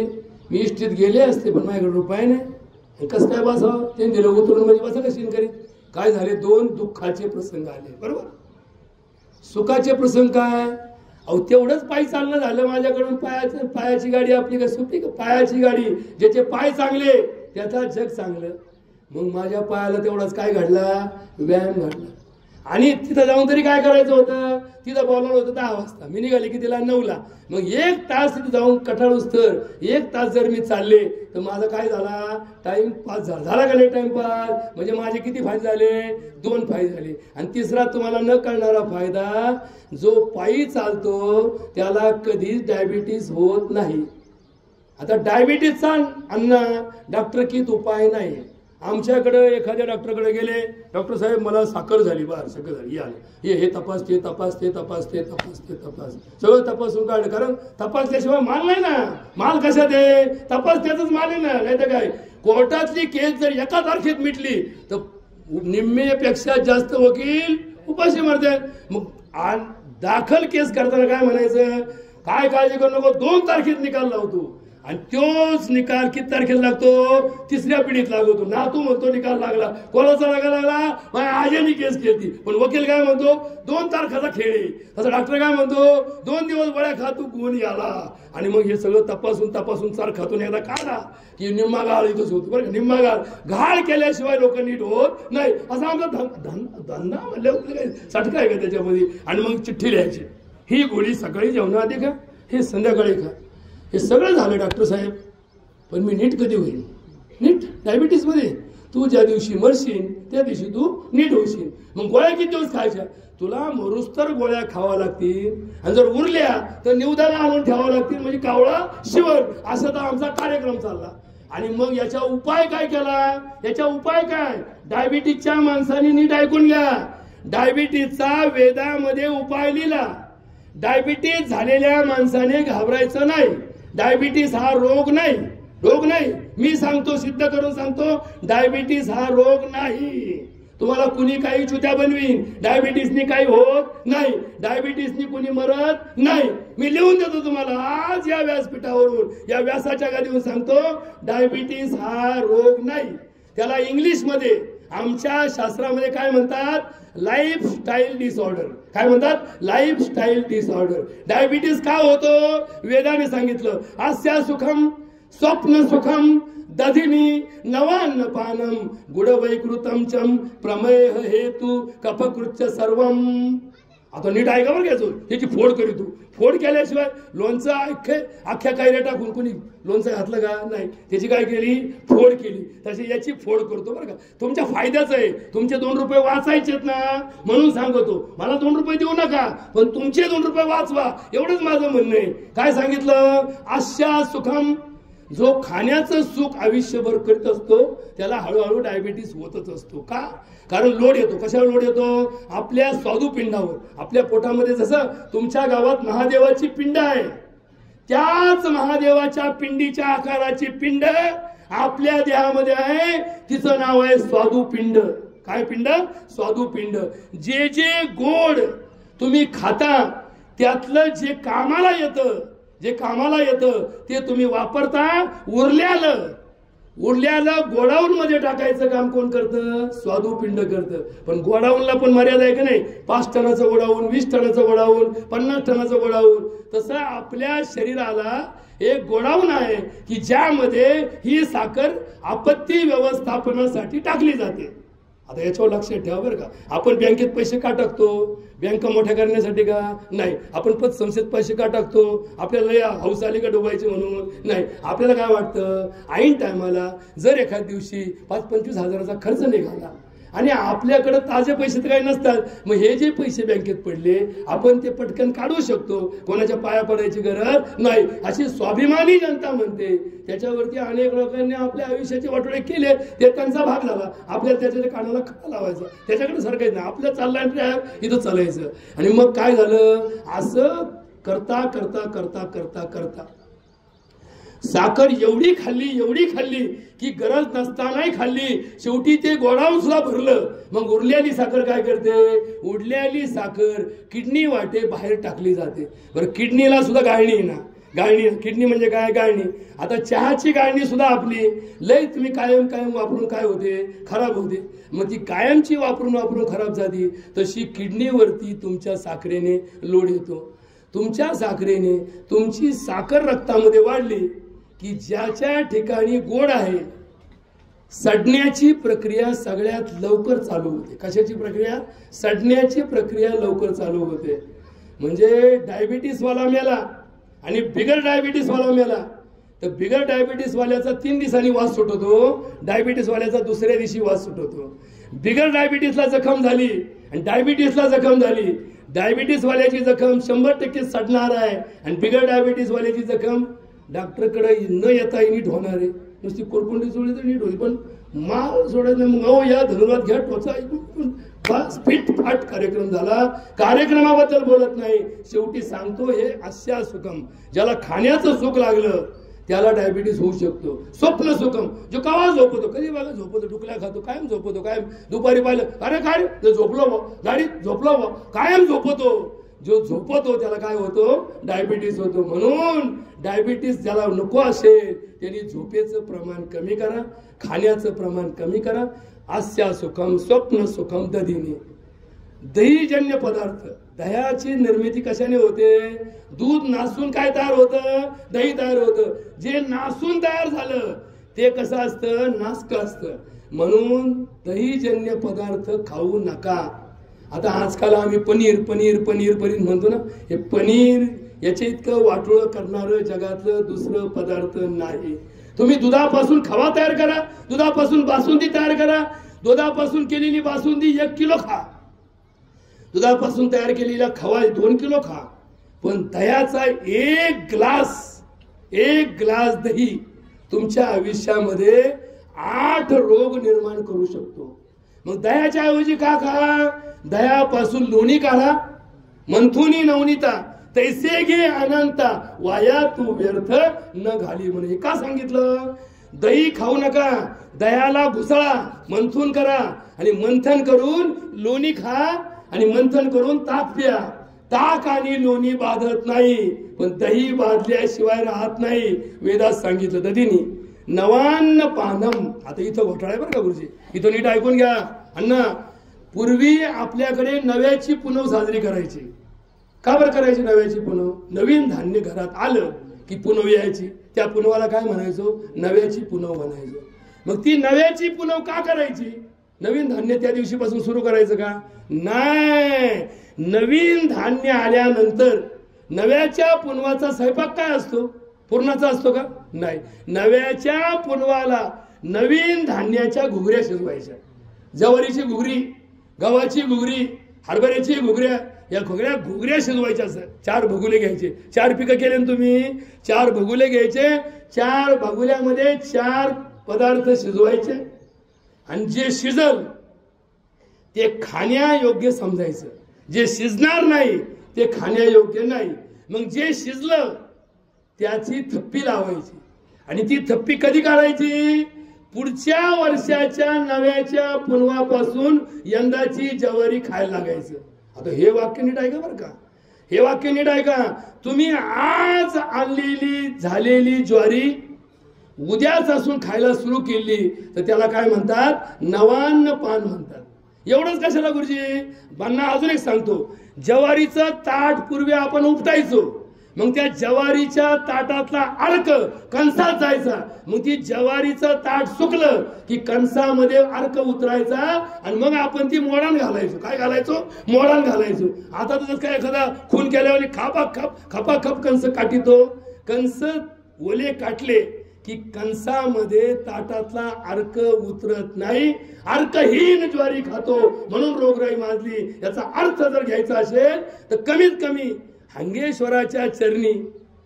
मी इष्टीत गेले असते पण माझ्याकडे रुपये नाही, कसं काय बसावं, ते दिलं उतरून म्हणजे बसा कशी करीत. काय झाले? 2 दुःखाचे प्रसंग आले. बरोबर. सुखाचे प्रसंग काय? अहो तेवढंच पायी चालणं झालं माझ्याकडून. पायाची गाडी आपली काय सोपी का? पायाची गाडी, ज्याचे पाय चांगले त्याचा जग चांगलं. मग माझ्या पायाला तेवढाच काय घडला? व्यायाम घडला. आणि तिथं जाऊन तरी काय करायचं होतं? तिथं बोलावलं होतं 10 वाजता, मी निघाली की तिला 9ला. मग 1 तास तिथे जाऊन कठाळूस तर 1 तास जर मी चालले तर माझा काय झाला? टाइम पास झाला का नाही? टाइम पास म्हणजे माझे किती फायदे झाले? 2 फायदे झाले. आणि तिसरा तुम्हाला न कळणारा फायदा, जो पायी चालतो त्याला कधीच डायबिटीस होत नाही. आता डायबिटीसचा अण्णा डॉक्टरकीत उपाय नाही. आमच्याकडे एखाद्या डॉक्टरकडे गेले, डॉक्टर साहेब मला साखर झाली, बरं साखर झाली, या हे तपास, ते तपास, ते तपास, ते तपास, ते तपास, सगळं तपासून काढलं. कारण तपासल्याशिवाय माल नाही ना. माल कशात आहे? तपास त्याचाच माल आहे ना. नाही तर काय, कोर्टातली केस जर एका तारखेत मिटली तर निम्मेपेक्षा जास्त वकील उपाशी मरतात. मग दाखल केस करताना काय म्हणायचं? काय काळजी करू नको, 2 तारखेत निकाल लावतो. आणि तोच निकाल किती तारखेला लागतो? 3ऱ्या पिढीत लागतो. ना तू म्हणतो निकाल लागला, कोणाचा लागला? माझ्या आजीने केस केली. पण वकील काय म्हणतो? 2 तारखेचा खेळ आहे. तसं डॉक्टर काय म्हणतो? 2 दिवस बळ्या खा तू गुण याला. आणि मग हे सगळं तपासून चार खातून एकदा काढा की निम्मा गाळ इथंच होतो. बरं, निम्मा घाळ केल्याशिवाय लोक नीट होत नाही. असा आमचा धंदा म्हणल्यावर सटका आहे का त्याच्यामध्ये? आणि मग चिठ्ठी लिहायची, ही गोळी सकाळी जेवणाआधी खा, हे संध्याकाळी खा. हे सगळं झालं डॉक्टर साहेब, पण मी नीट कधी होईल? नीट डायबिटीसमध्ये तू ज्या दिवशी मरशील त्या दिवशी तू नीट होशील. मग गोळ्या किती दिवस खायच्या? तुला मरुस्तर गोळ्या खावा लागतील, आणि जर उरल्या तर निवदाला आणून ठेवावं लागतील, म्हणजे कावळा शिवर. असा तर आमचा कार्यक्रम चालला. आणि मग याचा उपाय काय केला? याचा उपाय काय? डायबिटीसच्या माणसाने नीट ऐकून घ्या, डायबिटीसचा वेदामध्ये उपाय लिहिला. डायबिटीस झालेल्या माणसाने घाबरायचं नाही. डायबिटीस हा रोग नाही. रोग नाही, मी सांगतो, सिद्ध करून सांगतो, डायबिटीस हा रोग नाही. तुम्हाला कुणी काही चुत्या बनवीन, डायबिटीसनी काही होत नाही. डायबिटीसनी कुणी मरत नाही. मी लिहून देतो तुम्हाला आज या व्यासपीठावरून, या व्यासाच्या गादीवरून सांगतो, डायबिटीस हा रोग नाही. त्याला इंग्लिशमध्ये आमच्या शास्त्रामध्ये काय म्हणतात? Lifestyle disorder. काय म्हणतात? Lifestyle disorder. डायबिटीस का होतो? वेदाने सांगितलं, अस्या सुखम स्वप्न सुखम दधिनी नवान्न पानम गुडवैकृतम चम प्रमेह हेतू कफकृच्च सर्वम. आता नीट ऐका बरं घ्यायचो, याची फोड करी तू. फोड केल्याशिवाय लोणचं अख्ख्या कायऱ्या टाकून कोणी लोणचं घातलं का? नाही. त्याची काय केली? फोड केली. तशी याची फोड करतो बरं का. तुमच्या फायद्याचं आहे. तुमचे 2 रुपये वाचायचेत ना, म्हणून सांगतो. मला 2 रुपये देऊ नका, पण तुमचे 2 रुपये वाचवा, एवढंच माझं म्हणणं आहे. काय सांगितलं? आशा सुखम. जो खाण्याचं सुख आयुष्यभर करीत असतो त्याला हळूहळू डायबिटीस होतच असतो. का? कारण लोड येतो. कशावर लोड येतो? आपल्या स्वादुपिंडावर. आपल्या पोटामध्ये जसं तुमच्या गावात महादेवाची पिंड आहे, त्याच महादेवाच्या पिंडीच्या आकाराची पिंड आपल्या देहामध्ये आहे. तिचं नाव आहे स्वादुपिंड. काय पिंड? स्वादुपिंड. जे जे गोड तुम्ही खाता त्यातलं जे कामाला येतं ते तुम्ही वापरता. उरल्याला गोडाऊन मध्ये टाकायचं काम कोण करतं? स्वादुपिंड करतं. पण गोडाऊनला पण मर्यादा आहे का नाही? 5 टनाचं गोडाऊन, 20 टनाचं गोडाऊन, 50 टनाचं गोडाऊन. तसं आपल्या शरीराला एक गोडाऊन आहे की ज्यामध्ये ही साखर आपत्ती व्यवस्थापनासाठी टाकली जाते. आता याच्यावर लक्ष ठेवा बरं का. आपण बँकेत पैसे का टाकतो? बँका मोठ्या करण्यासाठी का? नाही. आपण पतसंस्थेत पैसे का टाकतो? आपल्याला हौस आली का डुबायची म्हणून? नाही. आपल्याला काय वाटतं? ऐन टायमाला जर एखाद्या दिवशी 5-25 हजाराचा खर्च निघाला आणि आपल्याकडे ताजे पैसे तर काही नसतात. मग हे जे पैसे बँकेत पडले आपण ते पटकन काढू शकतो, कोणाच्या पाया पडायची गरज नाही, अशी स्वाभिमानी जनता म्हणते. त्याच्यावरती अनेक लोकांनी आपल्या आयुष्याचे वाटोळे केले, ते त्यांचा भाग झाला. आपल्याला त्याच्या कानाला खडा लावायचा, त्याच्याकडे सरकायचं नाही, आपलं चाललंय ट्रॅक इथं चालायचं. आणि मग काय झालं, असं करता करता करता करता करता साखर एवढी खाल्ली की गरज नसतानाही खाल्ली. शेवटी ते गोडाऊन सुद्धा भरलं. मग उरलेली साखर काय करते, उरलेली साखर किडनी वाटे बाहेर टाकली जाते. बरं, किडनीला सुद्धा गाळणी ना, गाळणी, किडनी म्हणजे काय, गाळणी. आता चहाची गाळणी सुद्धा आपली लय तुम्ही कायम वापरून काय होते, खराब होते. मग ती कायमची वापरून खराब झाली. तशी किडनीवरती तुमच्या साखरेने लोड येतो. तुमच्या साखरेने तुमची साखर रक्तामध्ये वाढली की ज्याच्या ठिकाणी गोड आहे, सडण्याची प्रक्रिया सगळ्यात लवकर चालू होते. कशाची प्रक्रिया, सडण्याची प्रक्रिया लवकर चालू होते. म्हणजे डायबिटीस वाला मेला आणि बिगर डायबिटीस वाला मेला, तर बिगर डायबिटीस वाल्याचा 3 दिवसांनी वास सुटतो, डायबिटीस वाल्याचा दुसऱ्या दिवशी वास सुटतो. बिगर डायबिटीसला जखम झाली आणि डायबिटीसला जखम झाली, डायबिटीस वाल्याची जखम 100% सडणार आहे आणि बिगर डायबिटीस वाल्याची जखम डॉक्टरकडे न येता नीट होणार आहे. नुसती कोरकुंडी सोडली तर नीट होती, पण माल सोडायचं नाही. मग या धनुर्वाद घ्या, टोचा बस फिटफाट कार्यक्रम झाला. कार्यक्रमाबद्दल बोलत नाही, शेवटी सांगतो हे अस्या सुखम, ज्याला खाण्याचं सुख लागलं त्याला डायबिटीस होऊ शकतो. स्वप्न सुखम, जो कवा झोपतो, कधी बघा झोपतो, डुकल्या खातो, कायम झोपतो, कायम दुपारी पाहिलं अरे काय झोपलो, गाडीत झोपलो, कायम झोपतो. जो झोपतो त्याला काय होतो, डायबिटीस होतो. म्हणून डायबिटीस ज्याला नको असेल त्यांनी झोपेचं प्रमाण कमी करा, खाण्याचं प्रमाण कमी करा. अस्या सुखम स्वप्न सुखम दधीने. दहीजन्य पदार्थ, दह्याची निर्मिती कशाने होते, दूध नासून काय तयार होतं, दही तयार होतं. जे नासून तयार झालं ते कसं असतं, नासक असतं. म्हणून दहीजन्य पदार्थ खाऊ नका. आता आजकाल आम्ही पनीर पनीर पनीर पनीर म्हणतो ना, हे पनीर याचे इतकं वाटोळं करणारं जगातलं दुसरं पदार्थ नाही. तुम्ही दुधापासून खवा तयार करा, दुधापासून बासुंदी तयार करा, दुधापासून केलेली बासुंदी 1 किलो खा, दुधापासून तयार केलेला खवा 2 किलो खा. पण दह्याचा 1 ग्लास दही तुमच्या आयुष्यामध्ये 8 रोग निर्माण करू शकतो. मग दह्याच्या ऐवजी का खा, दह्यापासून लोणी काढा. मंथुनी नवनीता तैसे घे अनंता, वाया तू व्यर्थ न घाली. म्हणे का सांगितलं, दही खाऊ नका, दह्याला घुसळा, मंथन करा आणि मंथन करून लोणी खा आणि मंथन करून ताक प्या. ताक आणि लोणी बाधत नाही, पण दही बाधल्याशिवाय राहत नाही. वेदात सांगितलं दधीनी. नवान्न पानम. आता इथं घोटाळा आहे बरं का गुरुजी, इथं नीट ऐकून घ्या अण्णा. पूर्वी आपल्याकडे नव्याची पुनव साजरी करायची. का बरं करायची नव्याची पुनव, नवीन धान्य घरात आलं की पुनव यायची. त्या पुनवाला काय म्हणायचो, नव्याची पुनव म्हणायचो. मग ती नव्याची पुनव का करायची, नवीन धान्य त्या दिवशीपासून सुरू करायचं का, नाही. नवीन धान्य आल्यानंतर नव्याच्या पुनवाचा स्वयंपाक काय असतो, पूर्णाचा असतो का, नाही. नव्याच्या पुनवाला नवीन धान्याच्या घुगऱ्या शिजवायच्या. ज्वारीची घुगरी, गव्हाची घुगरी, हरभऱ्याची घुगऱ्या, या घुगऱ्या शिजवायच्या. 4 भगुले घ्यायचे. 4 पिकं केले ना तुम्ही, 4 भगुले घ्यायचे. 4 भगुल्यामध्ये 4 पदार्थ शिजवायचे आणि जे शिजल ते खाण्यायोग्य समजायचं, जे शिजणार नाही ते खाण्यायोग्य नाही. मग जे शिजलं त्याची थप्पी लावायची आणि ती थप्पी कधी काढायची, पुढच्या वर्षाच्या नव्याच्या पुनवापासून यंदाची ज्वारी खायला लागायचं. आता हे वाक्य नीट ऐका बरं का, हे वाक्य नीट ऐका. तुम्ही आज आणलेली झालेली ज्वारी उद्यापासून खायला सुरू केली तर त्याला काय म्हणतात, नवान्न पान म्हणतात. एवढंच कशाला गुरुजी, बांना अजून एक सांगतो. ज्वारीचं ताट पूर्वी आपण उपटायचो, मग त्या ज्वारीच्या ताटातला अर्क कणसात जायचा. मग ती ज्वारीचं ताट सुकलं की कणसामध्ये अर्क उतरायचा आणि मग आपण ती मोडान घालायचो. काय घालायचो, मोडान घालायचो. आता तर काय एखादा खून केल्यावर खापाखप कंस काटितो. कंस ओले काटले की कंसामध्ये ताटातला अर्क उतरत नाही, अर्कहीन ज्वारी खातो म्हणून रोगराई माजली, याचा अर्थ जर घ्यायचा असेल तर कमीत कमी हंगेश्वराच्या चरणी,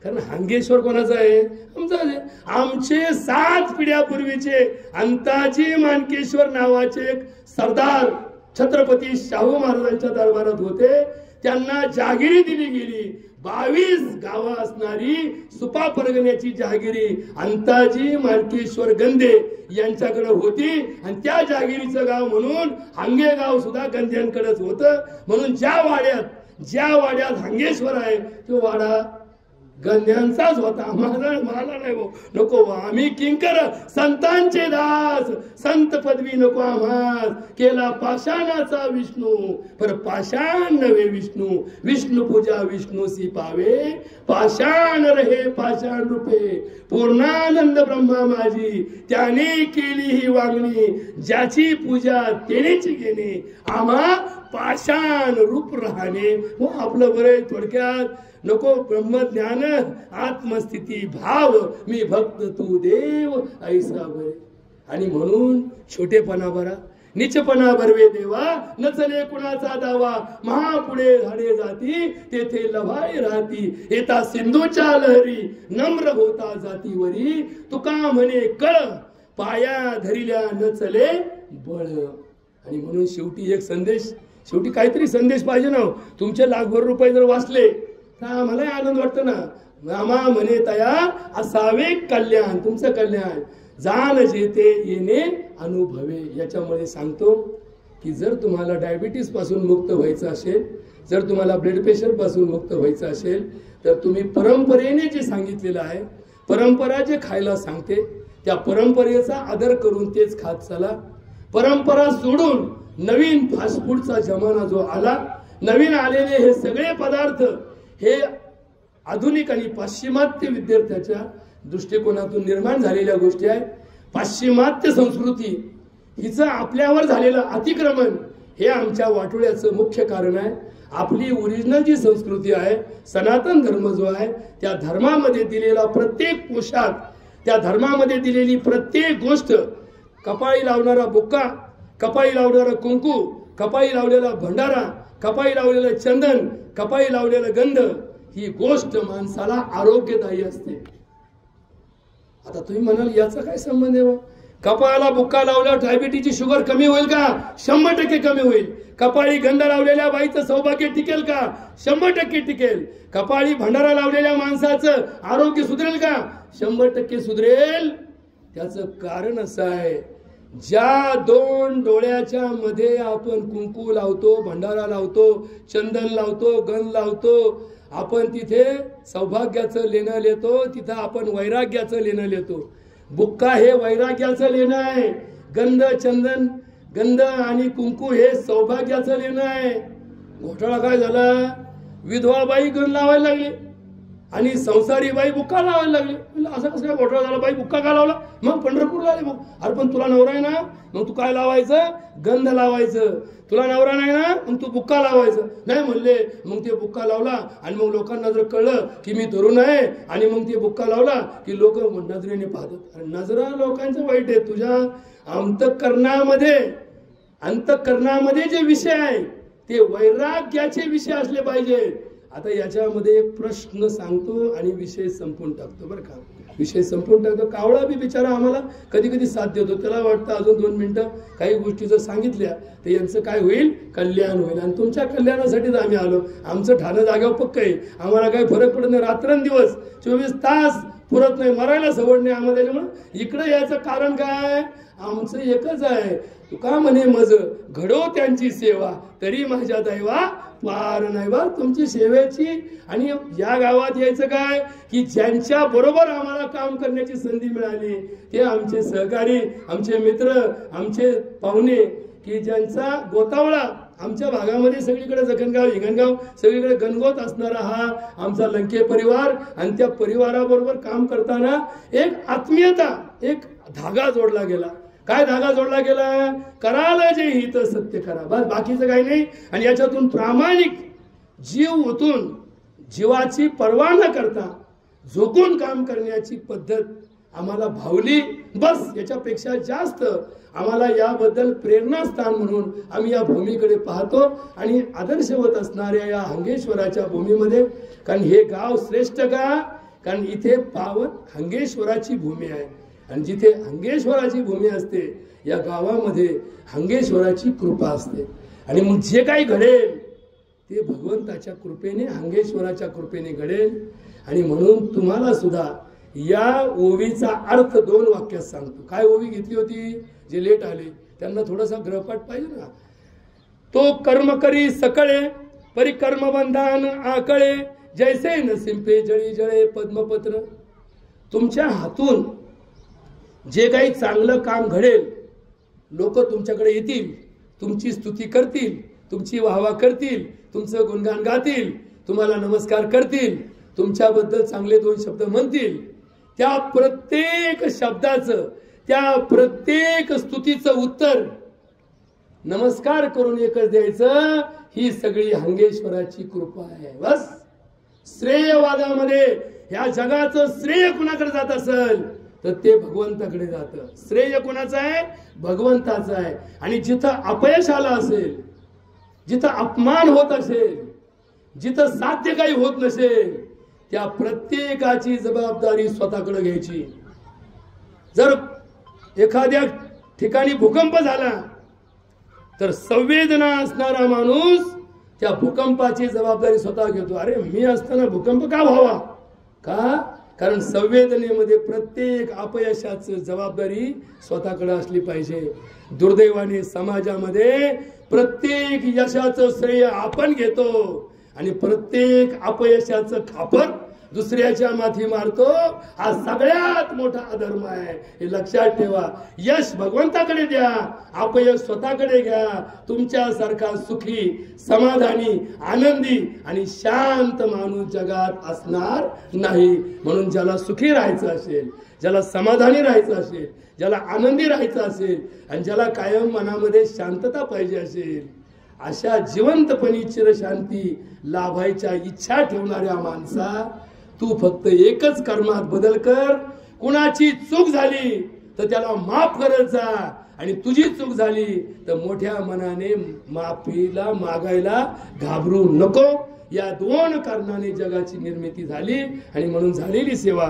कारण हंगेश्वर कोणाचा आहे? आमचा आहे. आमचे 7 पिढ्यापूर्वीचे अंताजी मानकेश्वर नावाचे एक सरदार छत्रपती शाहू महाराजांच्या दरबारात होते. त्यांना जागिरी दिली गेली. 22 गावं असणारी सुपा परगण्याची जहागिरी अंताजी मानकेश्वर गंदे यांच्याकडे होती आणि त्या जहागिरीचं गाव म्हणून हंगे गाव सुद्धा गंध्यांकडेच होतं. म्हणून ज्या वाड्यात हंगेश्वर आहे तो वाडा गंध्यांचाच होता. मला नाही भाऊ, नको, आम्ही किंकर संतांचे दास, संत पदवी नको आम्हास, केला पाषाणाचा विष्णू पर पाषाण नव्हे विष्णू, विष्णू पूजा विष्णूसी पावे, पाषाण रहे पाषाण रूपे, पूर्णानंद ब्रह्मा माझी त्याने केली ही वागणी, ज्याची पूजा तेनेच घेणे, आम्हा पाषाण रूप राहणे. हो आपलं बरं थोडक्यात नको, ब्रह्मज्ञान आत्मस्थिती भाव, मी भक्त तू देव ऐसा बरे. आणि म्हणून छोटेपणा बरा, नीचपणा बरवे देवा, न चले कुणाचा दावा, महापुढे झाडे जाती तेथे लभाई राहती, येता सिंधूच्या लहरी नम्र होता जातीवरी, तुका म्हणे कळ पाया धरिल्या न चले बळ. आणि म्हणून शेवटी एक संदेश, शेवटी काहीतरी संदेश पाहिजे ना. तुमचे लाखभर रुपये जर वाचले आम्हाला आनंद वाटतो ना. मामा म्हणे तया असावे कल्याण, तुमचं कल्याण, जाण जेते येणे अनुभवे. याच्यामध्ये सांगतो की जर तुम्हाला डायबिटीस पासून मुक्त व्हायचं असेल, जर तुम्हाला ब्लड प्रेशर पासून मुक्त व्हायचं असेल, तर तुम्ही परंपरेने जे सांगितलेलं आहे, परंपरा जे खायला सांगते त्या परंपरेचा आदर करून तेच खात चला. परंपरा सोडून नवीन फास्ट फूडचा जमाना जो आला, नवीन आलेले हे सगळे पदार्थ हे आधुनिक आणि पाश्चिमात्य विद्यार्थ्याच्या दृष्टिकोनातून निर्माण झालेल्या गोष्टी आहेत. पाश्चिमात्य संस्कृती हिचं आपल्यावर झालेलं अतिक्रमण हे आमच्या वाटोळ्याचं मुख्य कारण आहे. आपली ओरिजिनल जी संस्कृती आहे, सनातन धर्म जो आहे, त्या धर्मामध्ये दिलेला प्रत्येक पोशाख, त्या धर्मामध्ये दिलेली प्रत्येक गोष्ट, कपाळी लावणारा बुक्का, कपाळी लावणारा कुंकू, कपाळी लावलेला भंडारा, कपाळी लावलेलं चंदन, कपाळी लावलेलं गंध, ही गोष्ट माणसाला आरोग्यदायी असते. आता तुम्ही म्हणाल याचा काय संबंध आहे? कपाळाला बुक्का लावल्यावर डायबिटीची शुगर कमी होईल का? 100% कमी होईल. कपाळी गंध लावलेल्या बाईचं सौभाग्य टिकेल का? 100% टिकेल. कपाळी भंडारा लावलेल्या माणसाचं आरोग्य सुधरेल का? 100% सुधरेल. त्याचं कारण असं आहे, ज्या 2 डोळ्याच्या मध्ये आपण कुंकू लावतो, भंडारा लावतो, चंदन लावतो, गंध लावतो, आपण तिथे सौभाग्याचं लेणं लेतो, तिथं आपण वैराग्याचं लेणं लेतो. बुक्का हे वैराग्याचं लेणं आहे, गंध आणि कुंकू हे सौभाग्याचं लेणं आहे. घोटाळा काय झाला? विधवा बाई गंध लावायला लागली आणि संसारी बाई बुक्का लावायला लागली. असं कसं काय घोटाळा झाला? बाई बुक्का का लावला? मग पंढरपूरला आले. अरे पण तुला नवरा आहे ना, मग तू काय लावायचं? गंध लावायचं. तुला नवरा नाही ना, मग तू बुक्का लावायचं. नाही म्हणले, मग ते बुक्का लावला आणि मग लोकांना जर कळलं की मी तरुण आहे आणि मग ते बुक्का लावला की लोक नजरेने पाहतात. नजरा लोकांचं वाईट आहे. तुझ्या अंतःकरणामध्ये जे विषय आहे ते वैराग्याचे विषय असले पाहिजेत. आता याच्यामध्ये एक प्रश्न सांगतो आणि विषय संपून टाकतो बरं का. विषय संपून टाकतो. कावळा बी बिचारा आम्हाला कधी कधी साथ देतो. त्याला वाटतं अजून 2 मिनिटं काही गोष्टी जर सांगितल्या तर यांचं काय होईल? कल्याण होईल. आणि तुमच्या कल्याणासाठीच आम्ही आलो. आमचं ठाणं जाग्यावर पक्क आहे. आम्हाला काही फरक पडत नाही. रात्रंदिवस 24 तास पुरत नाही, मरायला सवड नाही आम्हाला. त्याच्यामुळे इकडे याचं कारण काय? आमचं एकच आहे. तुका म्हणे मज घडो त्यांची सेवा, तरी माझ्या दैवा पार नाही. बा तुमची सेवेची. आणि या गावात यायचं काय की ज्यांच्या बरोबर आम्हाला काम करण्याची संधी मिळाली ते आमचे सहकारी, आमचे मित्र, आमचे पाहुणे, की ज्यांचा गोतावळा आमच्या भागामध्ये सगळीकडे जखणगाव, हिंगणगाव सगळीकडे गणगोत असणारा हा आमचा लंके परिवार. आणि त्या परिवाराबरोबर काम करताना एक आत्मीयता, एक धागा जोडला गेला. काय धागा जोडला गेला? कराल जे हित सत्य करा, बस बाकीचं काही नाही. आणि याच्यातून प्रामाणिक जीव ओतून, जीवाची पर्वा न करता झोकून काम करण्याची पद्धत आम्हाला भावली, बस याच्यापेक्षा जास्त आम्हाला याबद्दल प्रेरणास्थान म्हणून आम्ही या भूमीकडे पाहतो आणि आदर्शवत असणाऱ्या या हंगेश्वराच्या भूमीमध्ये, कारण हे गाव श्रेष्ठ का, कारण इथे पावन हंगेश्वराची भूमी आहे आणि जिथे हंगेश्वराची भूमी असते या गावामध्ये हंगेश्वराची कृपा असते आणि मग जे काही घडेल ते भगवंताच्या कृपेने, हंगेश्वराच्या कृपेने घडेल. आणि म्हणून तुम्हाला सुद्धा या ओवीचा अर्थ 2 वाक्यात सांगतो. काय ओवी घेतली होती? जे लेट आले त्यांना थोडासा ग्रहपाठ पाहिजे ना. तो कर्म करी सकळे परी कर्मबंधन आकळे, जैसे नसिंपे जळी जळे पद्मपत्र. तुमच्या हातून जे काही चांगलं काम घडेल लोक तुमच्याकडे येतील, तुमची स्तुती करतील, तुमची वाहवा करतील, तुमचं गुणगान गातील, तुम्हाला नमस्कार करतील, तुमच्याबद्दल चांगले 2 शब्द म्हणतील. त्या प्रत्येक शब्दाचं, त्या प्रत्येक स्तुतीचं उत्तर नमस्कार करून एकच द्यायचं, ही सगळी हंगेश्वराची कृपा आहे. बस. श्रेयवादामध्ये ह्या जगाचं श्रेय कुणाकडे जात असेल तर ते भगवंताकडे जातं. श्रेय कुणाचं आहे? भगवंताचं आहे. आणि जिथं अपयश आलं असेल, जिथं अपमान होत असेल, जिथं साध्य काही होत नसेल, त्या प्रत्येकाची जबाबदारी स्वतःकडे घ्यायची. जर एखाद्या ठिकाणी भूकंप झाला तर संवेदना असणारा माणूस त्या भूकंपाची जबाबदारी स्वतः घेतो. अरे मी असताना भूकंप का व्हावा? का? कारण संवेदनेमध्ये प्रत्येक अपयशाची जबाबदारी स्वतःकडे असली पाहिजे. दुर्दैवाने समाजामध्ये प्रत्येक यशाचं श्रेय आपण घेतो आणि प्रत्येक अपयशाचं खापर दुसऱ्याच्या माथी मारतो. हा सगळ्यात मोठा अधर्म आहे. हे लक्षात ठेवा. यश भगवंताकडे द्या, अपयश स्वतःकडे घ्या. तुमच्यासारखा सुखी, समाधानी, आनंदी आणि शांत माणूस जगात असणार नाही. म्हणून ज्याला सुखी राहायचं असेल, ज्याला समाधानी राहायचं असेल, ज्याला आनंदी राहायचं असेल आणि ज्याला कायम मनामध्ये शांतता पाहिजे असेल, अशा जिवंतपणी चिरशांती लाभायच्या इच्छा ठेवणाऱ्या माणसा, तू फक्त एकच कर्मात बदल कर. कुणाची चूक झाली तर त्याला माफ करत जा आणि तुझी चूक झाली तर मोठ्या मनाने माफीला मागायला घाबरू नको. या 2 कारणाने जगाची निर्मिती झाली आणि म्हणून झालेली सेवा